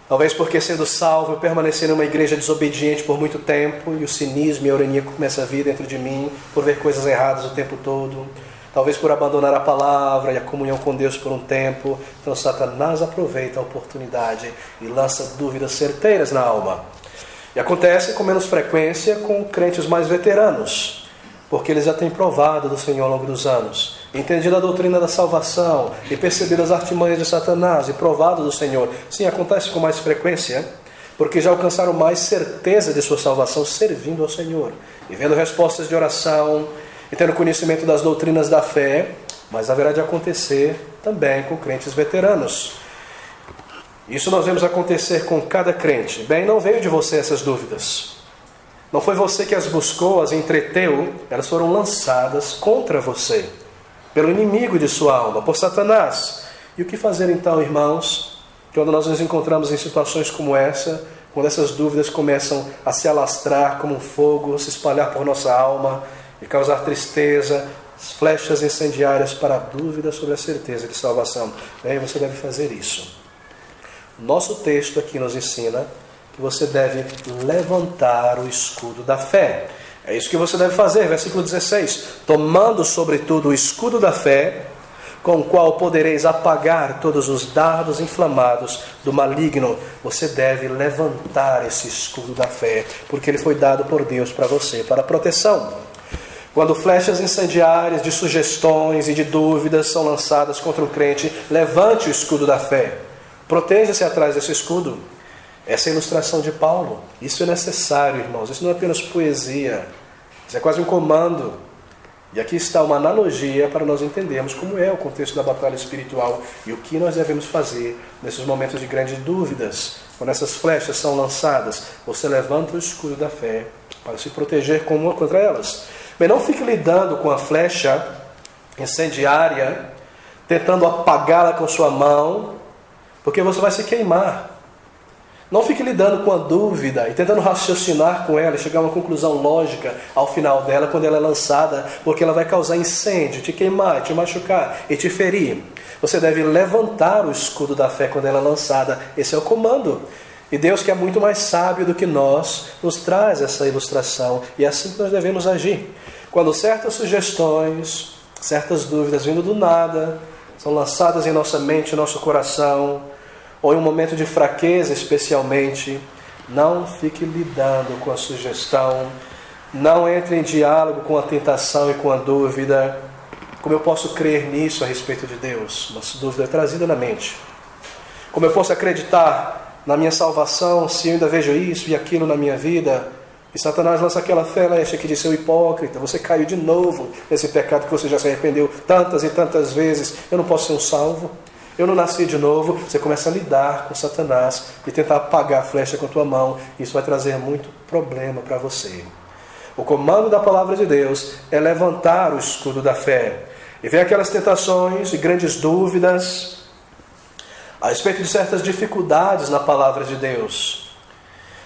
Speaker 1: talvez porque sendo salvo eu permaneci numa igreja desobediente por muito tempo, e o cinismo e a ironia começam a vir dentro de mim, por ver coisas erradas o tempo todo. Talvez por abandonar a palavra e a comunhão com Deus por um tempo. Então Satanás aproveita a oportunidade e lança dúvidas certeiras na alma. E acontece com menos frequência com crentes mais veteranos, porque eles já têm provado do Senhor ao longo dos anos, entendido a doutrina da salvação e percebido as artimanhas de Satanás e provado do Senhor. Sim, acontece com mais frequência, porque já alcançaram mais certeza de sua salvação servindo ao Senhor e vendo respostas de oração e tendo conhecimento das doutrinas da fé. Mas haverá de acontecer também com crentes veteranos. Isso nós vemos acontecer com cada crente. Bem, não veio de você essas dúvidas. Não foi você que as buscou, as entreteu. Elas foram lançadas contra você, pelo inimigo de sua alma, por Satanás. E o que fazer então, irmãos, quando nós nos encontramos em situações como essa, quando essas dúvidas começam a se alastrar como um fogo, se espalhar por nossa alma e causar tristeza, flechas incendiárias para a dúvida sobre a certeza de salvação? Bem, você deve fazer isso. O nosso texto aqui nos ensina que você deve levantar o escudo da fé. É isso que você deve fazer, versículo 16. Tomando sobretudo o escudo da fé, com o qual podereis apagar todos os dardos inflamados do maligno. Você deve levantar esse escudo da fé, porque ele foi dado por Deus para você, para proteção. Quando flechas incendiárias de sugestões e de dúvidas são lançadas contra o crente, levante o escudo da fé. Proteja-se atrás desse escudo. Essa é a ilustração de Paulo. Isso é necessário, irmãos. Isso não é apenas poesia. Isso é quase um comando. E aqui está uma analogia para nós entendermos como é o contexto da batalha espiritual e o que nós devemos fazer nesses momentos de grandes dúvidas. Quando essas flechas são lançadas, você levanta o escudo da fé para se proteger contra elas. Mas não fique lidando com a flecha incendiária, tentando apagá-la com sua mão, porque você vai se queimar. Não fique lidando com a dúvida e tentando raciocinar com ela e chegar a uma conclusão lógica ao final dela quando ela é lançada, porque ela vai causar incêndio, te queimar, te machucar e te ferir. Você deve levantar o escudo da fé quando ela é lançada. Esse é o comando. E Deus, que é muito mais sábio do que nós, nos traz essa ilustração. E é assim que nós devemos agir. Quando certas sugestões, certas dúvidas vindo do nada, são lançadas em nossa mente, em nosso coração, ou em um momento de fraqueza especialmente, não fique lidando com a sugestão, não entre em diálogo com a tentação e com a dúvida. Como eu posso crer nisso a respeito de Deus? Uma dúvida é trazida na mente. Como eu posso acreditar na minha salvação se eu ainda vejo isso e aquilo na minha vida? E Satanás lança aquela flecha que diz: seu hipócrita, você caiu de novo nesse pecado que você já se arrependeu tantas e tantas vezes. Eu não posso ser um salvo. Eu não nasci de novo. Você começa a lidar com Satanás e tentar apagar a flecha com a tua mão. Isso vai trazer muito problema para você. O comando da palavra de Deus é levantar o escudo da fé. E ver aquelas tentações e grandes dúvidas a respeito de certas dificuldades na palavra de Deus.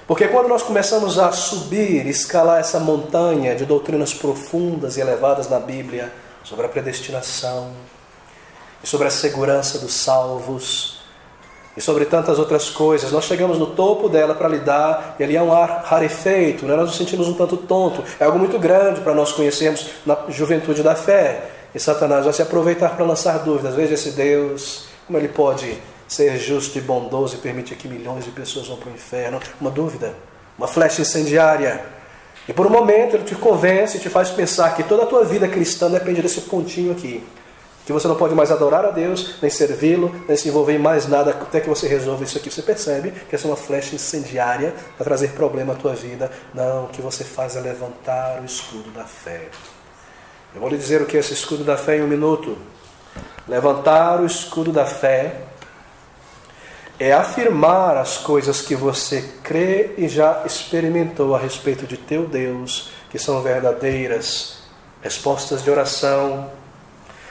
Speaker 1: Porque quando nós começamos a subir, escalar essa montanha de doutrinas profundas e elevadas na Bíblia, sobre a predestinação, e sobre a segurança dos salvos, e sobre tantas outras coisas, nós chegamos no topo dela para lidar, e ali é um ar rarefeito, né? Nós nos sentimos um tanto tonto, é algo muito grande para nós conhecermos na juventude da fé, e Satanás vai se aproveitar para lançar dúvidas. Veja esse Deus, como ele pode ser justo e bondoso e permitir que milhões de pessoas vão para o inferno? Uma dúvida, uma flecha incendiária. E por um momento ele te convence e te faz pensar que toda a tua vida cristã depende desse pontinho aqui, que você não pode mais adorar a Deus, nem servi-lo, nem se envolver em mais nada até que você resolva isso aqui. Você percebe que essa é uma flecha incendiária para trazer problema à tua vida. Não, o que você faz é levantar o escudo da fé. Eu vou lhe dizer o que é esse escudo da fé em um minuto. Levantar o escudo da fé é afirmar as coisas que você crê e já experimentou a respeito de teu Deus, que são verdadeiras, respostas de oração,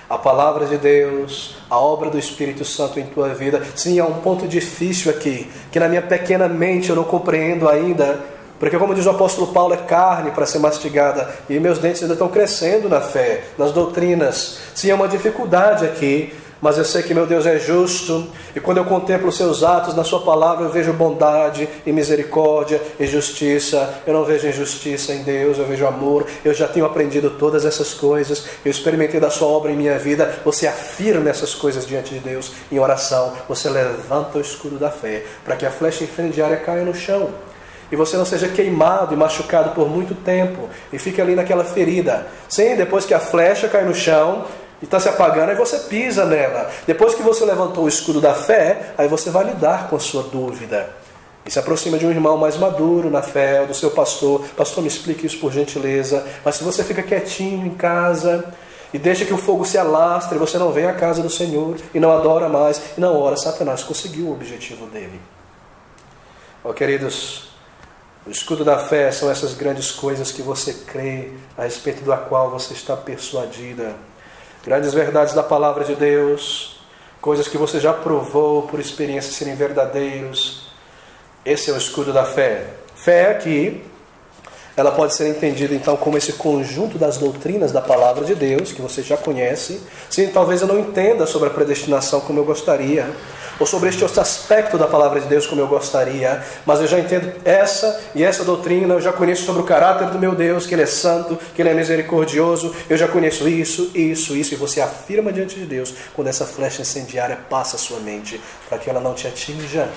Speaker 1: a palavra de Deus, a obra do Espírito Santo em tua vida. Sim, há um ponto difícil aqui, que na minha pequena mente eu não compreendo ainda, porque como diz o apóstolo Paulo, é carne para ser mastigada, e meus dentes ainda estão crescendo na fé, nas doutrinas. Sim, há uma dificuldade aqui, mas eu sei que meu Deus é justo, e quando eu contemplo os seus atos na sua palavra, eu vejo bondade e misericórdia e justiça. Eu não vejo injustiça em Deus, eu vejo amor. Eu já tenho aprendido todas essas coisas, eu experimentei da sua obra em minha vida. Você afirma essas coisas diante de Deus em oração, você levanta o escudo da fé, para que a flecha incendiária caia no chão, e você não seja queimado e machucado por muito tempo, e fique ali naquela ferida. Sim, depois que a flecha cai no chão e está se apagando, aí você pisa nela. Depois que você levantou o escudo da fé, aí você vai lidar com a sua dúvida. E se aproxima de um irmão mais maduro na fé, ou do seu pastor. Pastor, me explique isso por gentileza. Mas se você fica quietinho em casa e deixa que o fogo se alastre, você não vem à casa do Senhor e não adora mais, e na hora Satanás conseguiu o objetivo dele. Ó, queridos, o escudo da fé são essas grandes coisas que você crê, a respeito da qual você está persuadida. Grandes verdades da palavra de Deus, coisas que você já provou por experiência serem verdadeiros. Esse é o escudo da fé. Fé aqui, ela pode ser entendida então como esse conjunto das doutrinas da palavra de Deus, que você já conhece. Sim, talvez eu não entenda sobre a predestinação como eu gostaria, ou sobre este outro aspecto da palavra de Deus como eu gostaria, mas eu já entendo essa doutrina, eu já conheço sobre o caráter do meu Deus, que Ele é santo, que Ele é misericordioso, eu já conheço isso, e você afirma diante de Deus, quando essa flecha incendiária passa a sua mente, para que ela não te atinja.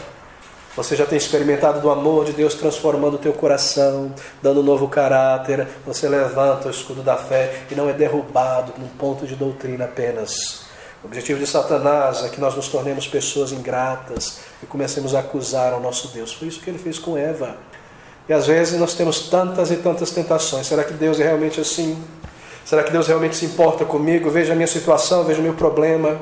Speaker 1: Você já tem experimentado do amor de Deus transformando o teu coração, dando um novo caráter. Você levanta o escudo da fé e não é derrubado num ponto de doutrina apenas, O objetivo de Satanás é que nós nos tornemos pessoas ingratas e comecemos a acusar ao nosso Deus. Foi isso que ele fez com Eva. E às vezes nós temos tantas e tantas tentações. Será que Deus é realmente assim? Será que Deus realmente se importa comigo? Veja a minha situação, veja o meu problema.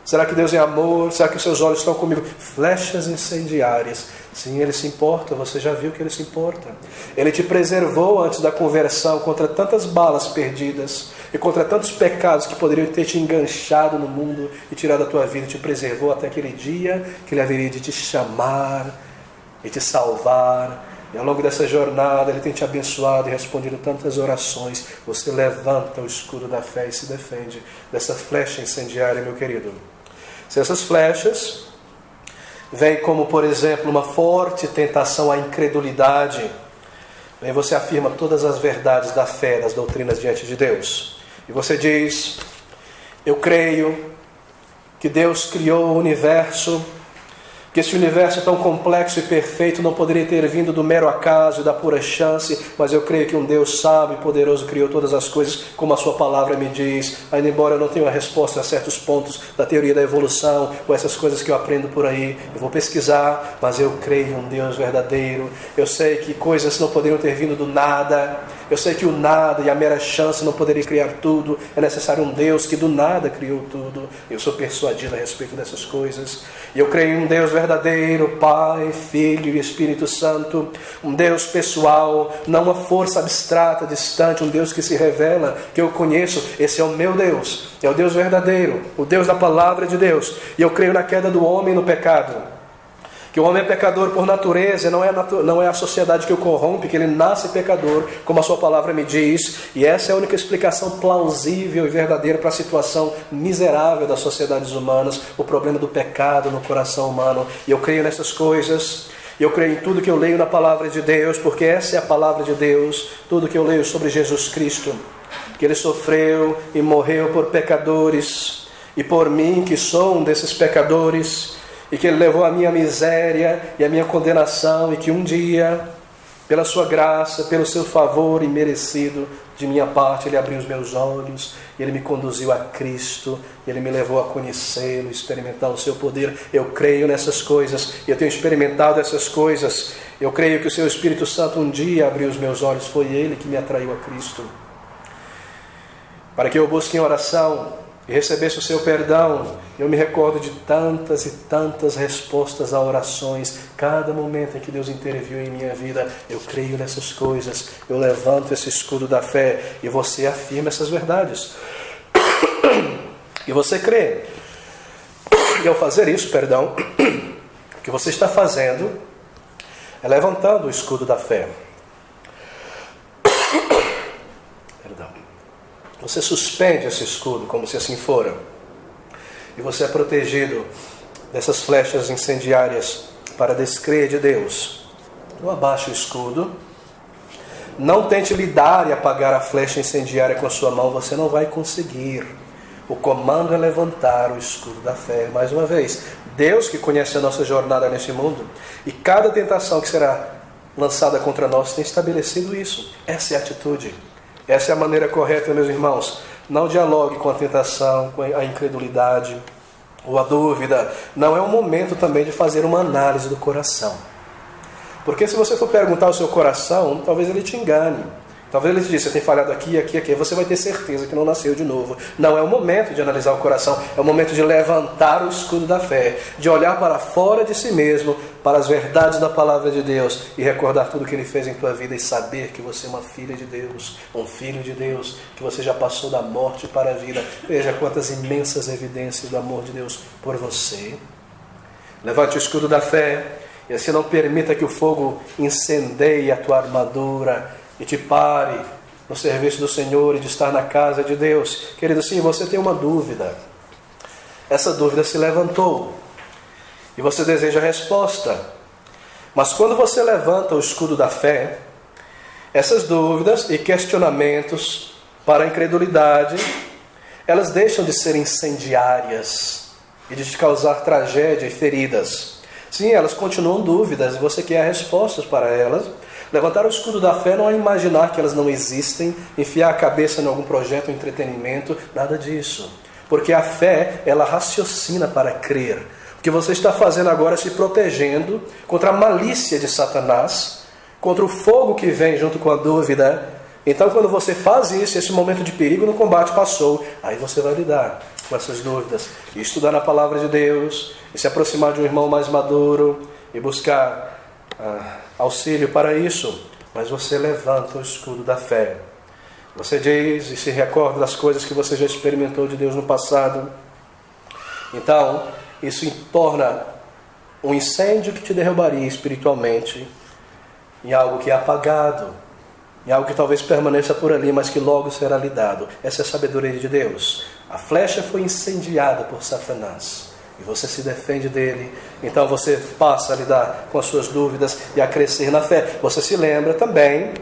Speaker 1: Será que Deus é amor? Será que os seus olhos estão comigo? Flechas incendiárias. Sim, Ele se importa, você já viu que Ele se importa. Ele te preservou antes da conversão contra tantas balas perdidas e contra tantos pecados que poderiam ter te enganchado no mundo e tirado a tua vida. Te preservou até aquele dia que Ele haveria de te chamar e te salvar. E ao longo dessa jornada Ele tem te abençoado e respondido tantas orações. Você levanta o escudo da fé e se defende dessa flecha incendiária, meu querido. Se essas flechas vêm como, por exemplo, uma forte tentação à incredulidade, aí você afirma todas as verdades da fé, das doutrinas diante de Deus. E você diz: eu creio que Deus criou o universo, que esse universo tão complexo e perfeito não poderia ter vindo do mero acaso e da pura chance, mas eu creio que um Deus sábio e poderoso criou todas as coisas, como a sua palavra me diz, ainda embora eu não tenha a resposta a certos pontos da teoria da evolução, ou essas coisas que eu aprendo por aí, eu vou pesquisar, mas eu creio em um Deus verdadeiro. Eu sei que coisas não poderiam ter vindo do nada, eu sei que o nada e a mera chance não poderia criar tudo, é necessário um Deus que do nada criou tudo. Eu sou persuadido a respeito dessas coisas, e eu creio em um Deus verdadeiro, Pai, Filho e Espírito Santo, um Deus pessoal, não uma força abstrata, distante, um Deus que se revela, que eu conheço. Esse é o meu Deus, é o Deus verdadeiro, o Deus da palavra de Deus. E eu creio na queda do homem no pecado, que o homem é pecador por natureza, não é a sociedade que o corrompe, que ele nasce pecador, como a sua palavra me diz, e essa é a única explicação plausível e verdadeira para a situação miserável das sociedades humanas, o problema do pecado no coração humano. E eu creio nessas coisas, e eu creio em tudo que eu leio na palavra de Deus, porque essa é a palavra de Deus, tudo que eu leio sobre Jesus Cristo, que Ele sofreu e morreu por pecadores, e por mim, que sou um desses pecadores, e que Ele levou a minha miséria e a minha condenação, e que um dia, pela sua graça, pelo seu favor imerecido de minha parte, Ele abriu os meus olhos, e Ele me conduziu a Cristo, e Ele me levou a conhecê-lo, experimentar o seu poder. Eu creio nessas coisas, e eu tenho experimentado essas coisas. Eu creio que o seu Espírito Santo um dia abriu os meus olhos, foi Ele que me atraiu a Cristo, para que eu busque em oração e recebesse o seu perdão. Eu me recordo de tantas e tantas respostas a orações, cada momento em que Deus interviu em minha vida. Eu creio nessas coisas, eu levanto esse escudo da fé, e você afirma essas verdades, e você crê. E ao fazer isso, o que você está fazendo é levantando o escudo da fé. Você suspende esse escudo como se assim fora, e você é protegido dessas flechas incendiárias para descrer de Deus. Não abaixe o escudo, não tente lidar e apagar a flecha incendiária com a sua mão, você não vai conseguir. O comando é levantar o escudo da fé. Mais uma vez, Deus que conhece a nossa jornada neste mundo, e cada tentação que será lançada contra nós tem estabelecido isso. Essa é a atitude. Essa é a maneira correta, meus irmãos. Não dialogue com a tentação, com a incredulidade ou a dúvida. Não é o momento também de fazer uma análise do coração. Porque se você for perguntar ao seu coração, talvez ele te engane. Talvez ele te diga: você tem falhado aqui, aqui, aqui. Você vai ter certeza que não nasceu de novo. Não é o momento de analisar o coração. É o momento de levantar o escudo da fé, de olhar para fora de si mesmo, para as verdades da palavra de Deus, e recordar tudo que Ele fez em tua vida, e saber que você é uma filha de Deus, um filho de Deus, que você já passou da morte para a vida. Veja quantas imensas evidências do amor de Deus por você. Levante o escudo da fé, e assim não permita que o fogo incendeie a tua armadura e te pare no serviço do Senhor e de estar na casa de Deus. Querido, sim, você tem uma dúvida. Essa dúvida se levantou e você deseja a resposta. Mas quando você levanta o escudo da fé, essas dúvidas e questionamentos para a incredulidade, elas deixam de ser incendiárias e de te causar tragédia e feridas. Sim, elas continuam dúvidas e você quer respostas para elas. Levantar o escudo da fé não é imaginar que elas não existem, enfiar a cabeça em algum projeto ou entretenimento, nada disso. Porque a fé, ela raciocina para crer. O que você está fazendo agora é se protegendo contra a malícia de Satanás, contra o fogo que vem junto com a dúvida. Então, quando você faz isso, esse momento de perigo no combate passou, aí você vai lidar com essas dúvidas, e estudar na palavra de Deus, e se aproximar de um irmão mais maduro, e buscar auxílio para isso. Mas você levanta o escudo da fé. Você diz e se recorda das coisas que você já experimentou de Deus no passado. Então, isso torna um incêndio que te derrubaria espiritualmente em algo que é apagado, em algo que talvez permaneça por ali, mas que logo será lidado. Essa é a sabedoria de Deus. A flecha foi incendiada por Satanás e você se defende dele. Então você passa a lidar com as suas dúvidas e a crescer na fé. Você se lembra também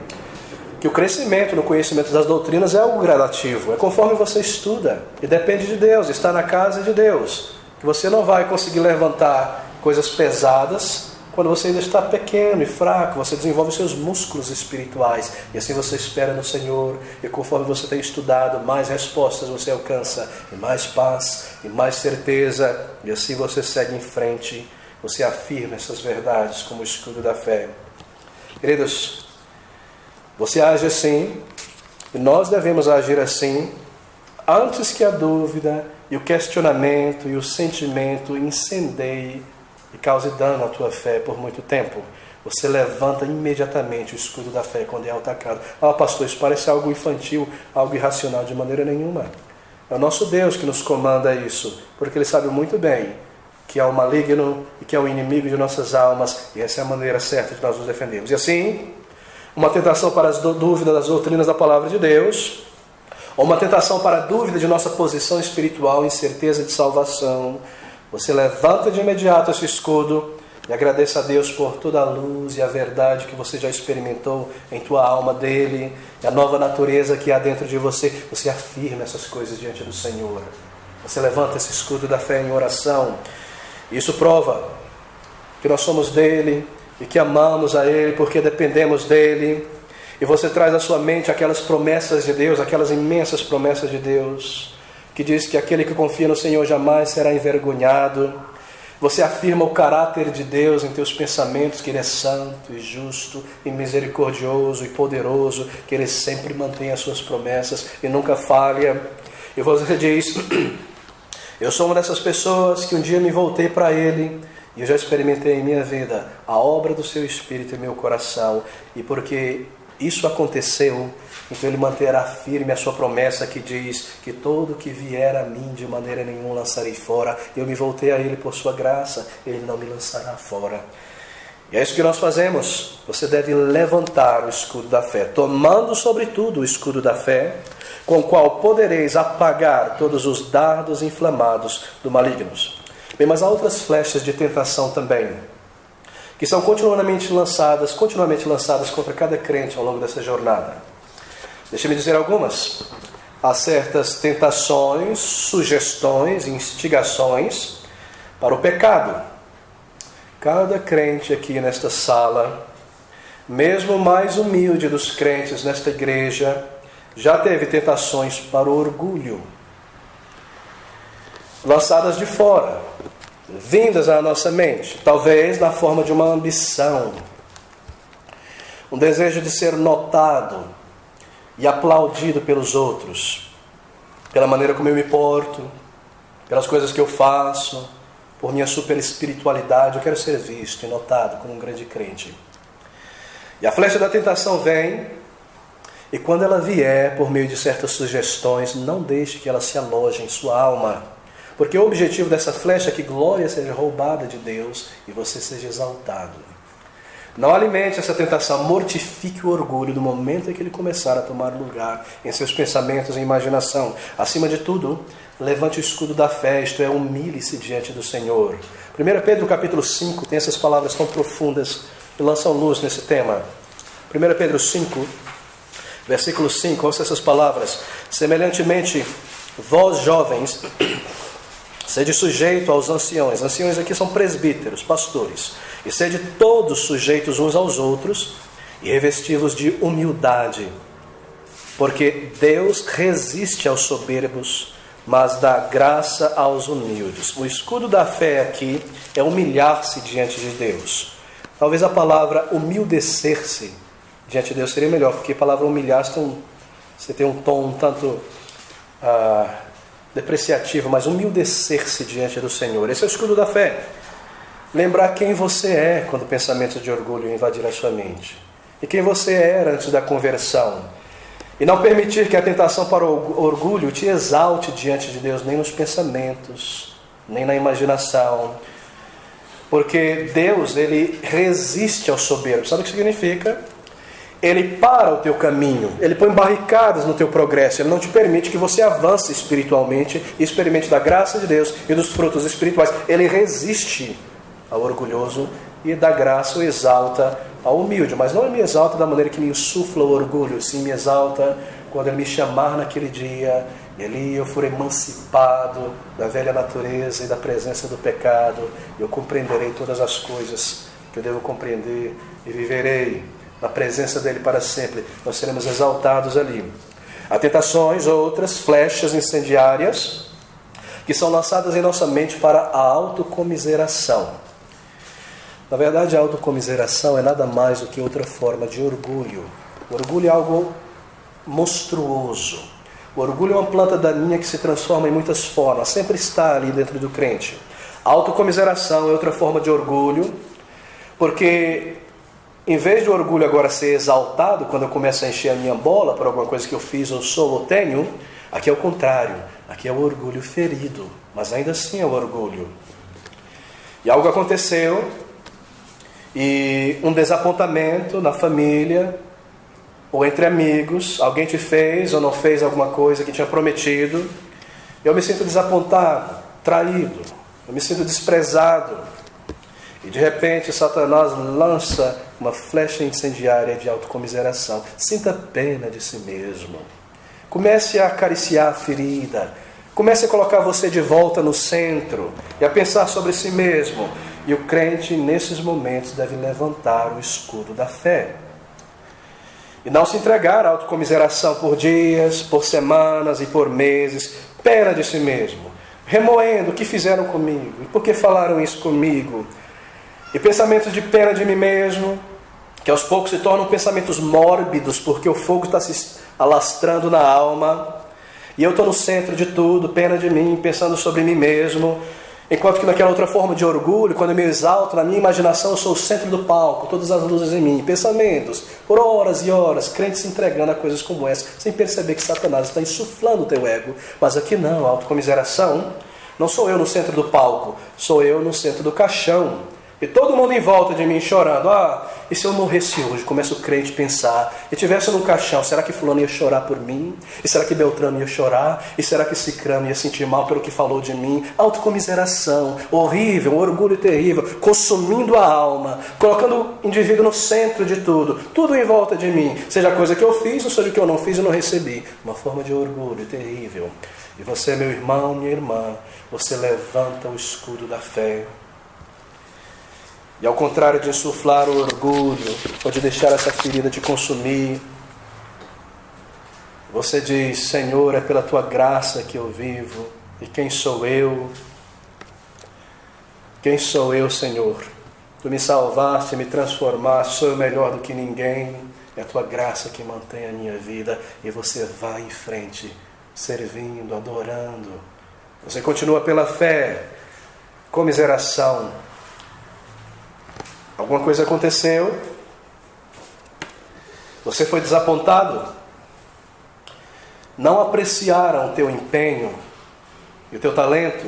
Speaker 1: que o crescimento no conhecimento das doutrinas é algo gradativo, é conforme você estuda, e depende de Deus, está na casa de Deus, que você não vai conseguir levantar coisas pesadas quando você ainda está pequeno e fraco. Você desenvolve seus músculos espirituais, e assim você espera no Senhor, e conforme você tem estudado, mais respostas você alcança, e mais paz, e mais certeza, e assim você segue em frente, você afirma essas verdades como o escudo da fé. Queridos, você age assim, e nós devemos agir assim, antes que a dúvida, e o questionamento, e o sentimento incendeie e cause dano à tua fé por muito tempo. Você levanta imediatamente o escudo da fé quando é atacado. Pastor, isso parece algo infantil, algo irracional. De maneira nenhuma. É o nosso Deus que nos comanda isso, porque Ele sabe muito bem que é o maligno e que é o inimigo de nossas almas, e essa é a maneira certa de nós nos defendermos. E assim, uma tentação para as dúvidas das doutrinas da palavra de Deus, ou uma tentação para a dúvida de nossa posição espiritual, incerteza de salvação, você levanta de imediato esse escudo e agradeça a Deus por toda a luz e a verdade que você já experimentou em tua alma dele, e a nova natureza que há dentro de você. Você afirma essas coisas diante do Senhor. Você levanta esse escudo da fé em oração. Isso prova que nós somos dele e que amamos a ele porque dependemos dele. E você traz à sua mente aquelas promessas de Deus, aquelas imensas promessas de Deus, que diz que aquele que confia no Senhor jamais será envergonhado. Você afirma o caráter de Deus em teus pensamentos, que Ele é santo e justo e misericordioso e poderoso, que Ele sempre mantém as suas promessas e nunca falha. E você diz: eu sou uma dessas pessoas que um dia me voltei para Ele, e eu já experimentei em minha vida a obra do Seu Espírito em meu coração, e porque isso aconteceu, então Ele manterá firme a sua promessa que diz que todo que vier a mim de maneira nenhuma lançarei fora. Eu me voltei a Ele por sua graça, Ele não me lançará fora. E é isso que nós fazemos. Você deve levantar o escudo da fé, tomando sobretudo o escudo da fé, com o qual podereis apagar todos os dardos inflamados do maligno. Bem, mas há outras flechas de tentação também, que são continuamente lançadas contra cada crente ao longo dessa jornada. Deixa-me dizer algumas. Há certas tentações, sugestões, instigações para o pecado. Cada crente aqui nesta sala, mesmo o mais humilde dos crentes nesta igreja, já teve tentações para o orgulho, lançadas de fora, vindas à nossa mente, talvez na forma de uma ambição, um desejo de ser notado e aplaudido pelos outros, pela maneira como eu me porto, pelas coisas que eu faço, por minha super espiritualidade. Eu quero ser visto e notado como um grande crente. E a flecha da tentação vem, e quando ela vier por meio de certas sugestões, não deixe que ela se aloje em sua alma, porque o objetivo dessa flecha é que glória seja roubada de Deus e você seja exaltado. Não alimente essa tentação, mortifique o orgulho do momento em que ele começar a tomar lugar em seus pensamentos e imaginação. Acima de tudo, levante o escudo da fé, isto é, humilhe-se diante do Senhor. 1 Pedro capítulo 5 tem essas palavras tão profundas que lançam luz nesse tema. 1 Pedro 5, versículo 5, ouça essas palavras: semelhantemente, vós jovens, sede sujeito aos anciões. Anciões aqui são presbíteros, pastores. E sede todos sujeitos uns aos outros e revesti-vos de humildade. Porque Deus resiste aos soberbos, mas dá graça aos humildes. O escudo da fé aqui é humilhar-se diante de Deus. Talvez a palavra humildecer-se diante de Deus seria melhor, porque a palavra humilhar você tem um tom um tanto depreciativo, mas humildecer-se diante do Senhor. Esse é o escudo da fé. Lembrar quem você é quando pensamentos de orgulho invadir a sua mente. E quem você era antes da conversão. E não permitir que a tentação para o orgulho te exalte diante de Deus, nem nos pensamentos, nem na imaginação. Porque Deus, Ele resiste ao soberbo. Sabe o que significa? Ele para o teu caminho, Ele põe barricadas no teu progresso, Ele não te permite que você avance espiritualmente e experimente da graça de Deus e dos frutos espirituais. Ele resiste ao orgulhoso e da graça o exalta ao humilde. Mas não me exalta da maneira que me insufla o orgulho, sim me exalta quando Ele me chamar naquele dia, e ali eu for emancipado da velha natureza e da presença do pecado, eu compreenderei todas as coisas que eu devo compreender e viverei na presença dele para sempre. Nós seremos exaltados ali. Há tentações, outras, flechas incendiárias, que são lançadas em nossa mente para a autocomiseração. Na verdade, a autocomiseração é nada mais do que outra forma de orgulho. O orgulho é algo monstruoso. O orgulho é uma planta daninha que se transforma em muitas formas, sempre está ali dentro do crente. A autocomiseração é outra forma de orgulho, porque em vez do orgulho agora ser exaltado, quando eu começo a encher a minha bola por alguma coisa que eu fiz, ou sou, ou tenho, aqui é o contrário. Aqui é o orgulho ferido, mas ainda assim é o orgulho. E algo aconteceu, e um desapontamento na família, ou entre amigos, alguém te fez ou não fez alguma coisa que tinha prometido, eu me sinto desapontado, traído, eu me sinto desprezado. E de repente Satanás lança uma flecha incendiária de autocomiseração. Sinta pena de si mesmo. Comece a acariciar a ferida. Comece a colocar você de volta no centro e a pensar sobre si mesmo. E o crente, nesses momentos, deve levantar o escudo da fé. E não se entregar à autocomiseração por dias, por semanas e por meses. Pena de si mesmo. Remoendo o que fizeram comigo. E por que falaram isso comigo? E pensamentos de pena de mim mesmo, que aos poucos se tornam pensamentos mórbidos, porque o fogo está se alastrando na alma, e eu estou no centro de tudo, pena de mim, pensando sobre mim mesmo, enquanto que naquela outra forma de orgulho, quando eu me exalto, na minha imaginação eu sou o centro do palco, todas as luzes em mim, pensamentos, por horas e horas, crentes se entregando a coisas como essa, sem perceber que Satanás está insuflando o teu ego. Mas aqui não, a autocomiseração, não sou eu no centro do palco, sou eu no centro do caixão. E todo mundo em volta de mim chorando. E se eu morresse hoje? Começa o crente a pensar. E tivesse no caixão, será que fulano ia chorar por mim? E será que Beltrano ia chorar? E será que Cicrano ia sentir mal pelo que falou de mim? Autocomiseração, horrível, um orgulho terrível, consumindo a alma, colocando o indivíduo no centro de tudo. Tudo em volta de mim. Seja a coisa que eu fiz ou seja o que eu não fiz e não recebi. Uma forma de orgulho terrível. E você, meu irmão, minha irmã, você levanta o escudo da fé. E ao contrário de insuflar o orgulho, ou de deixar essa ferida te consumir, você diz: Senhor, é pela Tua graça que eu vivo. E quem sou eu? Quem sou eu, Senhor? Tu me salvaste, me transformaste, sou eu melhor do que ninguém. É a Tua graça que mantém a minha vida. E você vai em frente, servindo, adorando. Você continua pela fé, comiseração. Alguma coisa aconteceu, você foi desapontado, não apreciaram o teu empenho e o teu talento,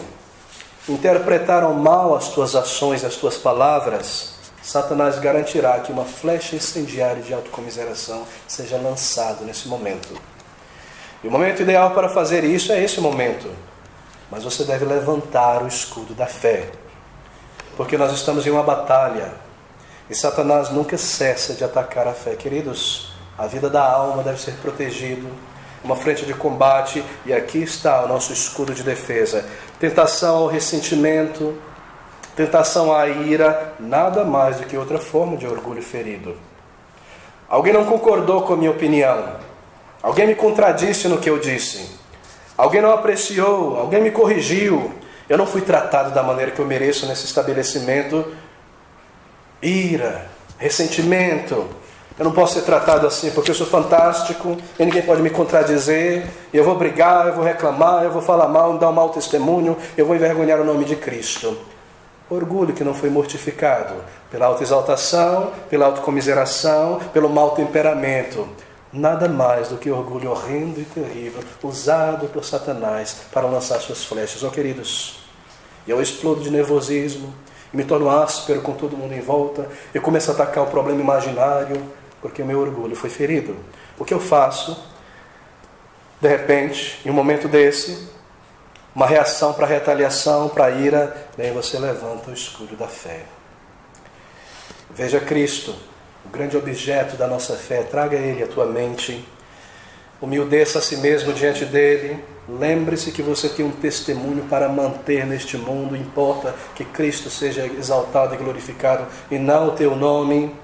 Speaker 1: interpretaram mal as tuas ações e as tuas palavras. Satanás garantirá que uma flecha incendiária de autocomiseração seja lançada nesse momento. E o momento ideal para fazer isso é esse momento, mas você deve levantar o escudo da fé, porque nós estamos em uma batalha. E Satanás nunca cessa de atacar a fé. Queridos, a vida da alma deve ser protegida, uma frente de combate, e aqui está o nosso escudo de defesa. Tentação ao ressentimento, tentação à ira, nada mais do que outra forma de orgulho ferido. Alguém não concordou com a minha opinião, alguém me contradisse no que eu disse. alguém não apreciou, alguém me corrigiu, eu não fui tratado da maneira que eu mereço nesse estabelecimento, ira, ressentimento. Eu não posso ser tratado assim porque eu sou fantástico e ninguém pode me contradizer. Eu vou brigar, eu vou reclamar, eu vou falar mal, dar um mau testemunho, eu vou envergonhar o nome de Cristo. Orgulho que não foi mortificado pela autoexaltação, pela autocomiseração, pelo mau temperamento. Nada mais do que orgulho horrendo e terrível, usado por Satanás para lançar suas flechas. Ó queridos, eu explodo de nervosismo, e me torno áspero com todo mundo em volta, eu começo a atacar o problema imaginário, porque o meu orgulho foi ferido. O que eu faço? De repente, em um momento desse, uma reação para retaliação, para ira, nem você levanta o escudo da fé. Veja Cristo, o grande objeto da nossa fé, traga Ele à tua mente, humildeça a si mesmo diante dEle, lembre-se que você tem um testemunho para manter neste mundo, importa que Cristo seja exaltado e glorificado, e não o teu nome.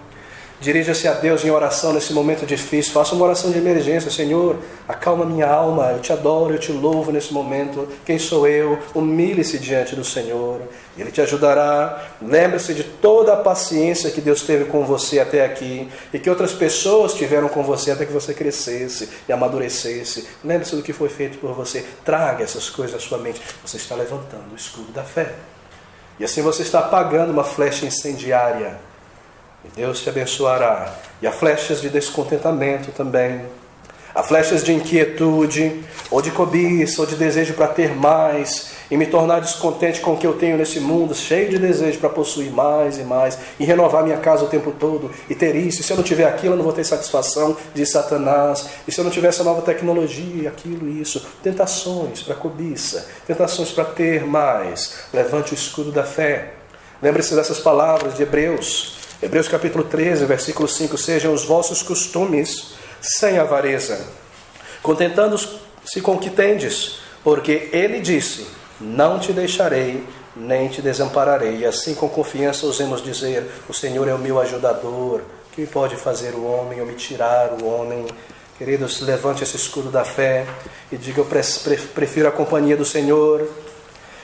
Speaker 1: Dirija-se a Deus em oração nesse momento difícil. Faça uma oração de emergência. Senhor, acalma minha alma. Eu te adoro, eu te louvo nesse momento. Quem sou eu? Humilhe-se diante do Senhor. Ele te ajudará. Lembre-se de toda a paciência que Deus teve com você até aqui e que outras pessoas tiveram com você até que você crescesse e amadurecesse. Lembre-se do que foi feito por você. Traga essas coisas à sua mente. Você está levantando o escudo da fé. E assim você está apagando uma flecha incendiária. E Deus te abençoará. E há flechas de descontentamento também. Há flechas de inquietude, ou de cobiça, ou de desejo para ter mais, e me tornar descontente com o que eu tenho nesse mundo, cheio de desejo para possuir mais e mais, e renovar minha casa o tempo todo, e ter isso. E se eu não tiver aquilo, eu não vou ter satisfação, diz Satanás. E se eu não tiver essa nova tecnologia, aquilo, isso. Tentações para cobiça, tentações para ter mais. Levante o escudo da fé. Lembre-se dessas palavras de Hebreus. Hebreus capítulo 13, versículo 5. Sejam os vossos costumes sem avareza, contentando-se com o que tendes, porque ele disse, não te deixarei, nem te desampararei. E assim com confiança ousemos dizer, o Senhor é o meu ajudador. Que pode fazer o homem ou me tirar o homem? Queridos, levante esse escudo da fé e diga, eu prefiro a companhia do Senhor.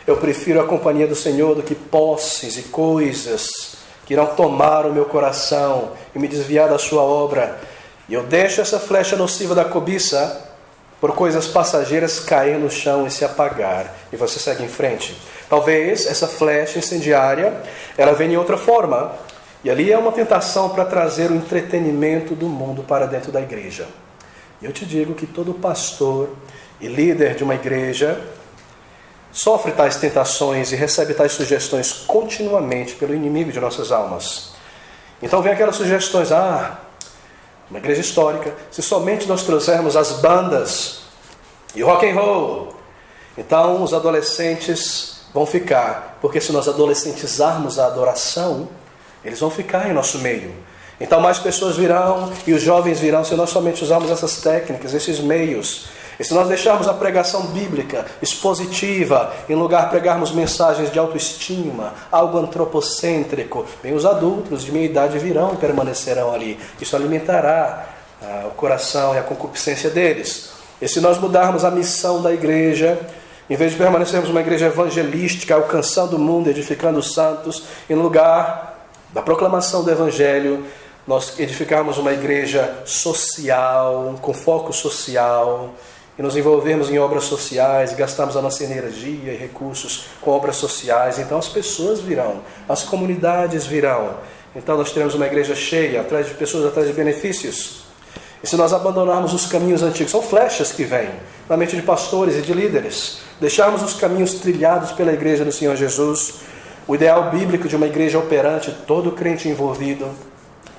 Speaker 1: Eu prefiro a companhia do Senhor do que posses e coisas que irão tomar o meu coração e me desviar da sua obra. E eu deixo essa flecha nociva da cobiça por coisas passageiras cair no chão e se apagar. E você segue em frente. Talvez essa flecha incendiária, ela venha em outra forma. E ali é uma tentação para trazer o entretenimento do mundo para dentro da igreja. E eu te digo que todo pastor e líder de uma igreja sofre tais tentações e recebe tais sugestões continuamente pelo inimigo de nossas almas. Então vem aquelas sugestões, uma igreja histórica, se somente nós trouxermos as bandas e rock and roll, então os adolescentes vão ficar, porque se nós adolescentizarmos a adoração, eles vão ficar em nosso meio. Então mais pessoas virão e os jovens virão se nós somente usarmos essas técnicas, esses meios. E se nós deixarmos a pregação bíblica, expositiva, em lugar de pregarmos mensagens de autoestima, algo antropocêntrico, bem, os adultos de minha idade virão e permanecerão ali. Isso alimentará o coração e a concupiscência deles. E se nós mudarmos a missão da igreja, em vez de permanecermos uma igreja evangelística, alcançando o mundo, edificando os santos, em lugar da proclamação do evangelho, nós edificarmos uma igreja social, com foco social, e nos envolvermos em obras sociais, gastarmos a nossa energia e recursos com obras sociais, então as pessoas virão, as comunidades virão. Então nós teremos uma igreja cheia, atrás de pessoas, atrás de benefícios. E se nós abandonarmos os caminhos antigos, são flechas que vêm na mente de pastores e de líderes, deixarmos os caminhos trilhados pela igreja do Senhor Jesus, o ideal bíblico de uma igreja operante, todo crente envolvido,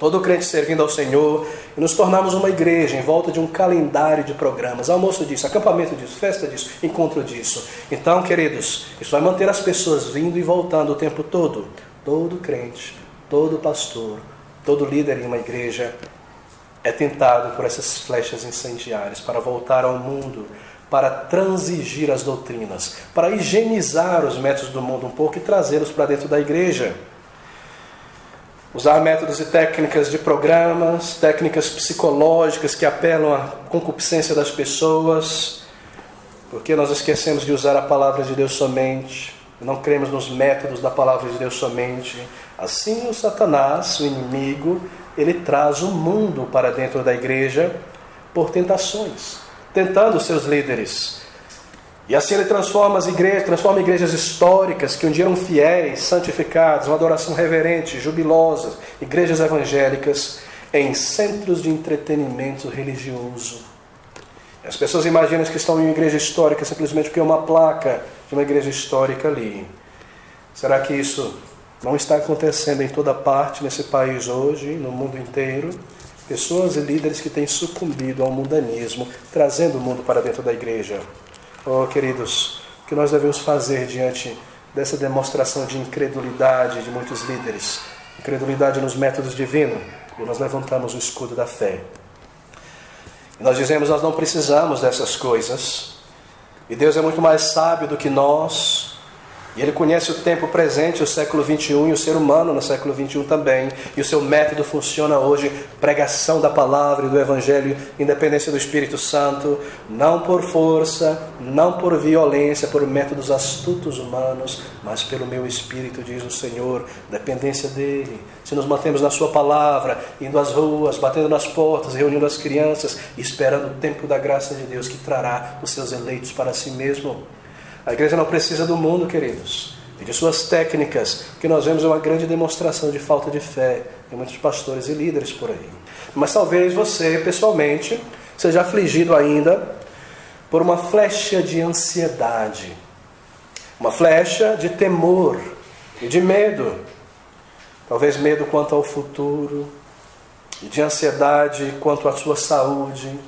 Speaker 1: todo crente servindo ao Senhor, e nos tornarmos uma igreja em volta de um calendário de programas, almoço disso, acampamento disso, festa disso, encontro disso. Então, queridos, isso vai manter as pessoas vindo e voltando o tempo todo. Todo crente, todo pastor, todo líder em uma igreja é tentado por essas flechas incendiárias para voltar ao mundo, para transigir as doutrinas, para higienizar os métodos do mundo um pouco e trazê-los para dentro da igreja. Usar métodos e técnicas de programas, técnicas psicológicas que apelam à concupiscência das pessoas, Porque nós esquecemos de usar a palavra de Deus somente, não cremos nos métodos da palavra de Deus somente. Assim o Satanás, o inimigo, ele traz o mundo para dentro da igreja por tentações, tentando os seus líderes. E assim ele transforma igrejas históricas que um dia eram fiéis, santificadas, uma adoração reverente, jubilosa, igrejas evangélicas, em centros de entretenimento religioso. As pessoas imaginam que estão em uma igreja histórica simplesmente porque é uma placa de uma igreja histórica ali. Será que isso não está acontecendo em toda parte nesse país hoje, no mundo inteiro? Pessoas e líderes que têm sucumbido ao mundanismo, trazendo o mundo para dentro da igreja. Oh, queridos, o que nós devemos fazer diante dessa demonstração de incredulidade de muitos líderes? Incredulidade nos métodos divinos. E nós levantamos o escudo da fé. E nós dizemos, nós não precisamos dessas coisas. E Deus é muito mais sábio do que nós. E Ele conhece o tempo presente, o século 21 e o ser humano no século 21 também. E o seu método funciona hoje, pregação da palavra e do Evangelho, independência do Espírito Santo, não por força, não por violência, por métodos astutos humanos, mas pelo meu Espírito, diz o Senhor, dependência dEle. Se nos mantemos na sua palavra, indo às ruas, batendo nas portas, reunindo as crianças, esperando o tempo da graça de Deus que trará os seus eleitos para si mesmo. A igreja não precisa do mundo, queridos, e de suas técnicas, que nós vemos uma grande demonstração de falta de fé em muitos pastores e líderes por aí. Mas talvez você, pessoalmente, seja afligido ainda por uma flecha de ansiedade, uma flecha de temor e de medo. Talvez medo quanto ao futuro, e de ansiedade quanto à sua saúde,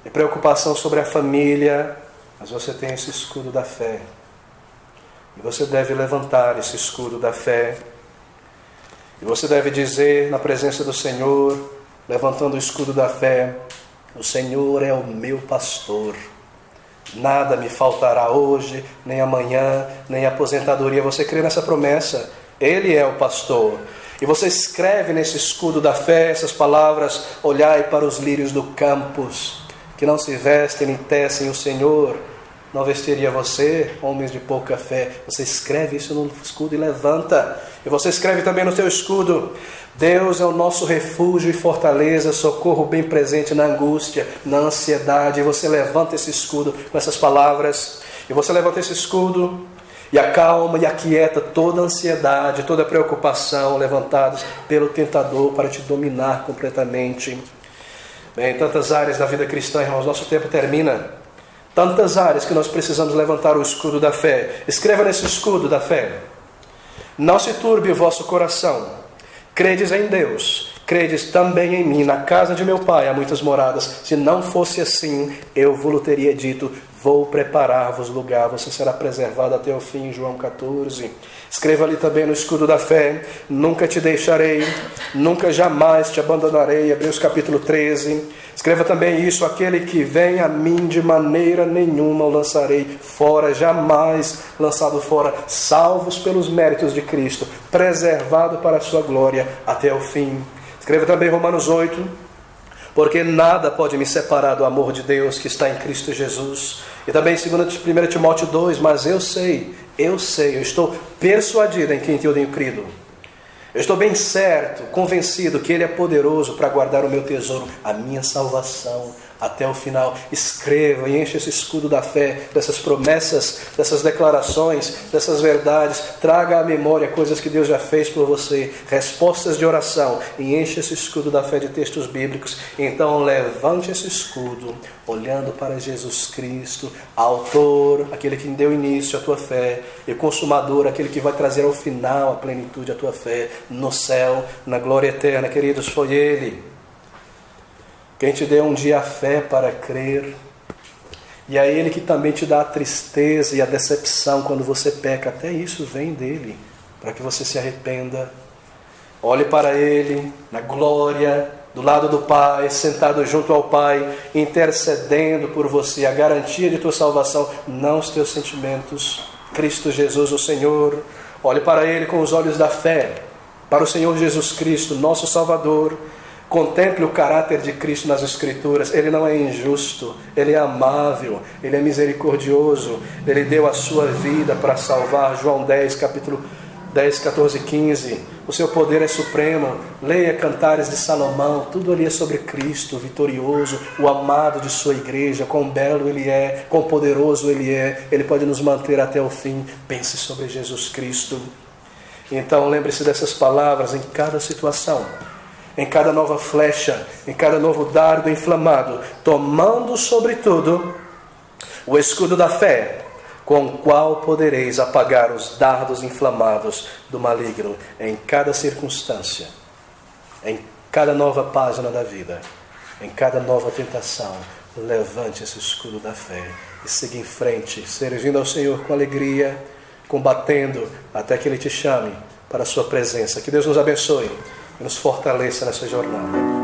Speaker 1: e preocupação sobre a família. Mas você tem esse escudo da fé. E você deve levantar esse escudo da fé. E você deve dizer na presença do Senhor, levantando o escudo da fé: o Senhor é o meu pastor. Nada me faltará hoje, nem amanhã, nem aposentadoria. Você crê nessa promessa? Ele é o pastor. E você escreve nesse escudo da fé essas palavras: olhai para os lírios do campo, que não se vestem nem tecem, o Senhor não vestiria você, homens de pouca fé. Você escreve isso no escudo e levanta. E você escreve também no seu escudo: Deus é o nosso refúgio e fortaleza, socorro bem presente na angústia, na ansiedade. E você levanta esse escudo com essas palavras. E você levanta esse escudo e acalma e aquieta toda a ansiedade, toda a preocupação levantados pelo tentador para te dominar completamente. Bem, em tantas áreas da vida cristã, irmãos, nosso tempo termina. Tantas áreas que nós precisamos levantar o escudo da fé. Escreva nesse escudo da fé: não se turbe o vosso coração. Credes em Deus, credes também em mim. Na casa de meu pai há muitas moradas. Se não fosse assim, eu vos teria dito: vou preparar-vos lugar, você será preservado até o fim. João 14. Escreva ali também no escudo da fé: nunca te deixarei, nunca jamais te abandonarei. Hebreus capítulo 13. Escreva também isso: aquele que vem a mim de maneira nenhuma o lançarei fora, jamais lançado fora, salvos pelos méritos de Cristo, preservado para a sua glória até o fim. Escreva também Romanos 8: porque nada pode me separar do amor de Deus que está em Cristo Jesus. E também 1 Timóteo 2, mas eu estou persuadido em quem eu tenho crido. Eu estou bem certo, convencido que Ele é poderoso para guardar o meu tesouro, a minha salvação, até o final. Escreva e enche esse escudo da fé, dessas promessas, dessas declarações, dessas verdades. Traga à memória coisas que Deus já fez por você, respostas de oração, e enche esse escudo da fé de textos bíblicos. Então levante esse escudo, olhando para Jesus Cristo, autor, aquele que deu início à tua fé, e consumador, aquele que vai trazer ao final a plenitude à tua fé, no céu, na glória eterna. Queridos, foi Ele quem te deu um dia a fé para crer, e é Ele que também te dá a tristeza e a decepção quando você peca. Até isso vem dEle, para que você se arrependa. Olhe para Ele na glória, do lado do Pai, sentado junto ao Pai, intercedendo por você, a garantia de tua salvação, não os teus sentimentos. Cristo Jesus, o Senhor. Olhe para Ele com os olhos da fé, para o Senhor Jesus Cristo, nosso Salvador, Contemple o caráter de Cristo nas Escrituras. Ele não é injusto, Ele é amável, Ele é misericordioso. Ele deu a sua vida para salvar. João 10, capítulo 10, 14 e 15. O seu poder é supremo. Leia Cantares de Salomão. Tudo ali é sobre Cristo, vitorioso, o amado de sua igreja. Quão belo Ele é, quão poderoso Ele é. Ele pode nos manter até o fim. Pense sobre Jesus Cristo. Então lembre-se dessas palavras em cada situação, em cada nova flecha, em cada novo dardo inflamado, tomando sobretudo o escudo da fé, com o qual podereis apagar os dardos inflamados do maligno em cada circunstância, em cada nova página da vida, em cada nova tentação. Levante esse escudo da fé e siga em frente, servindo ao Senhor com alegria, combatendo até que Ele te chame para a sua presença. Que Deus nos abençoe e nos fortaleça nessa jornada.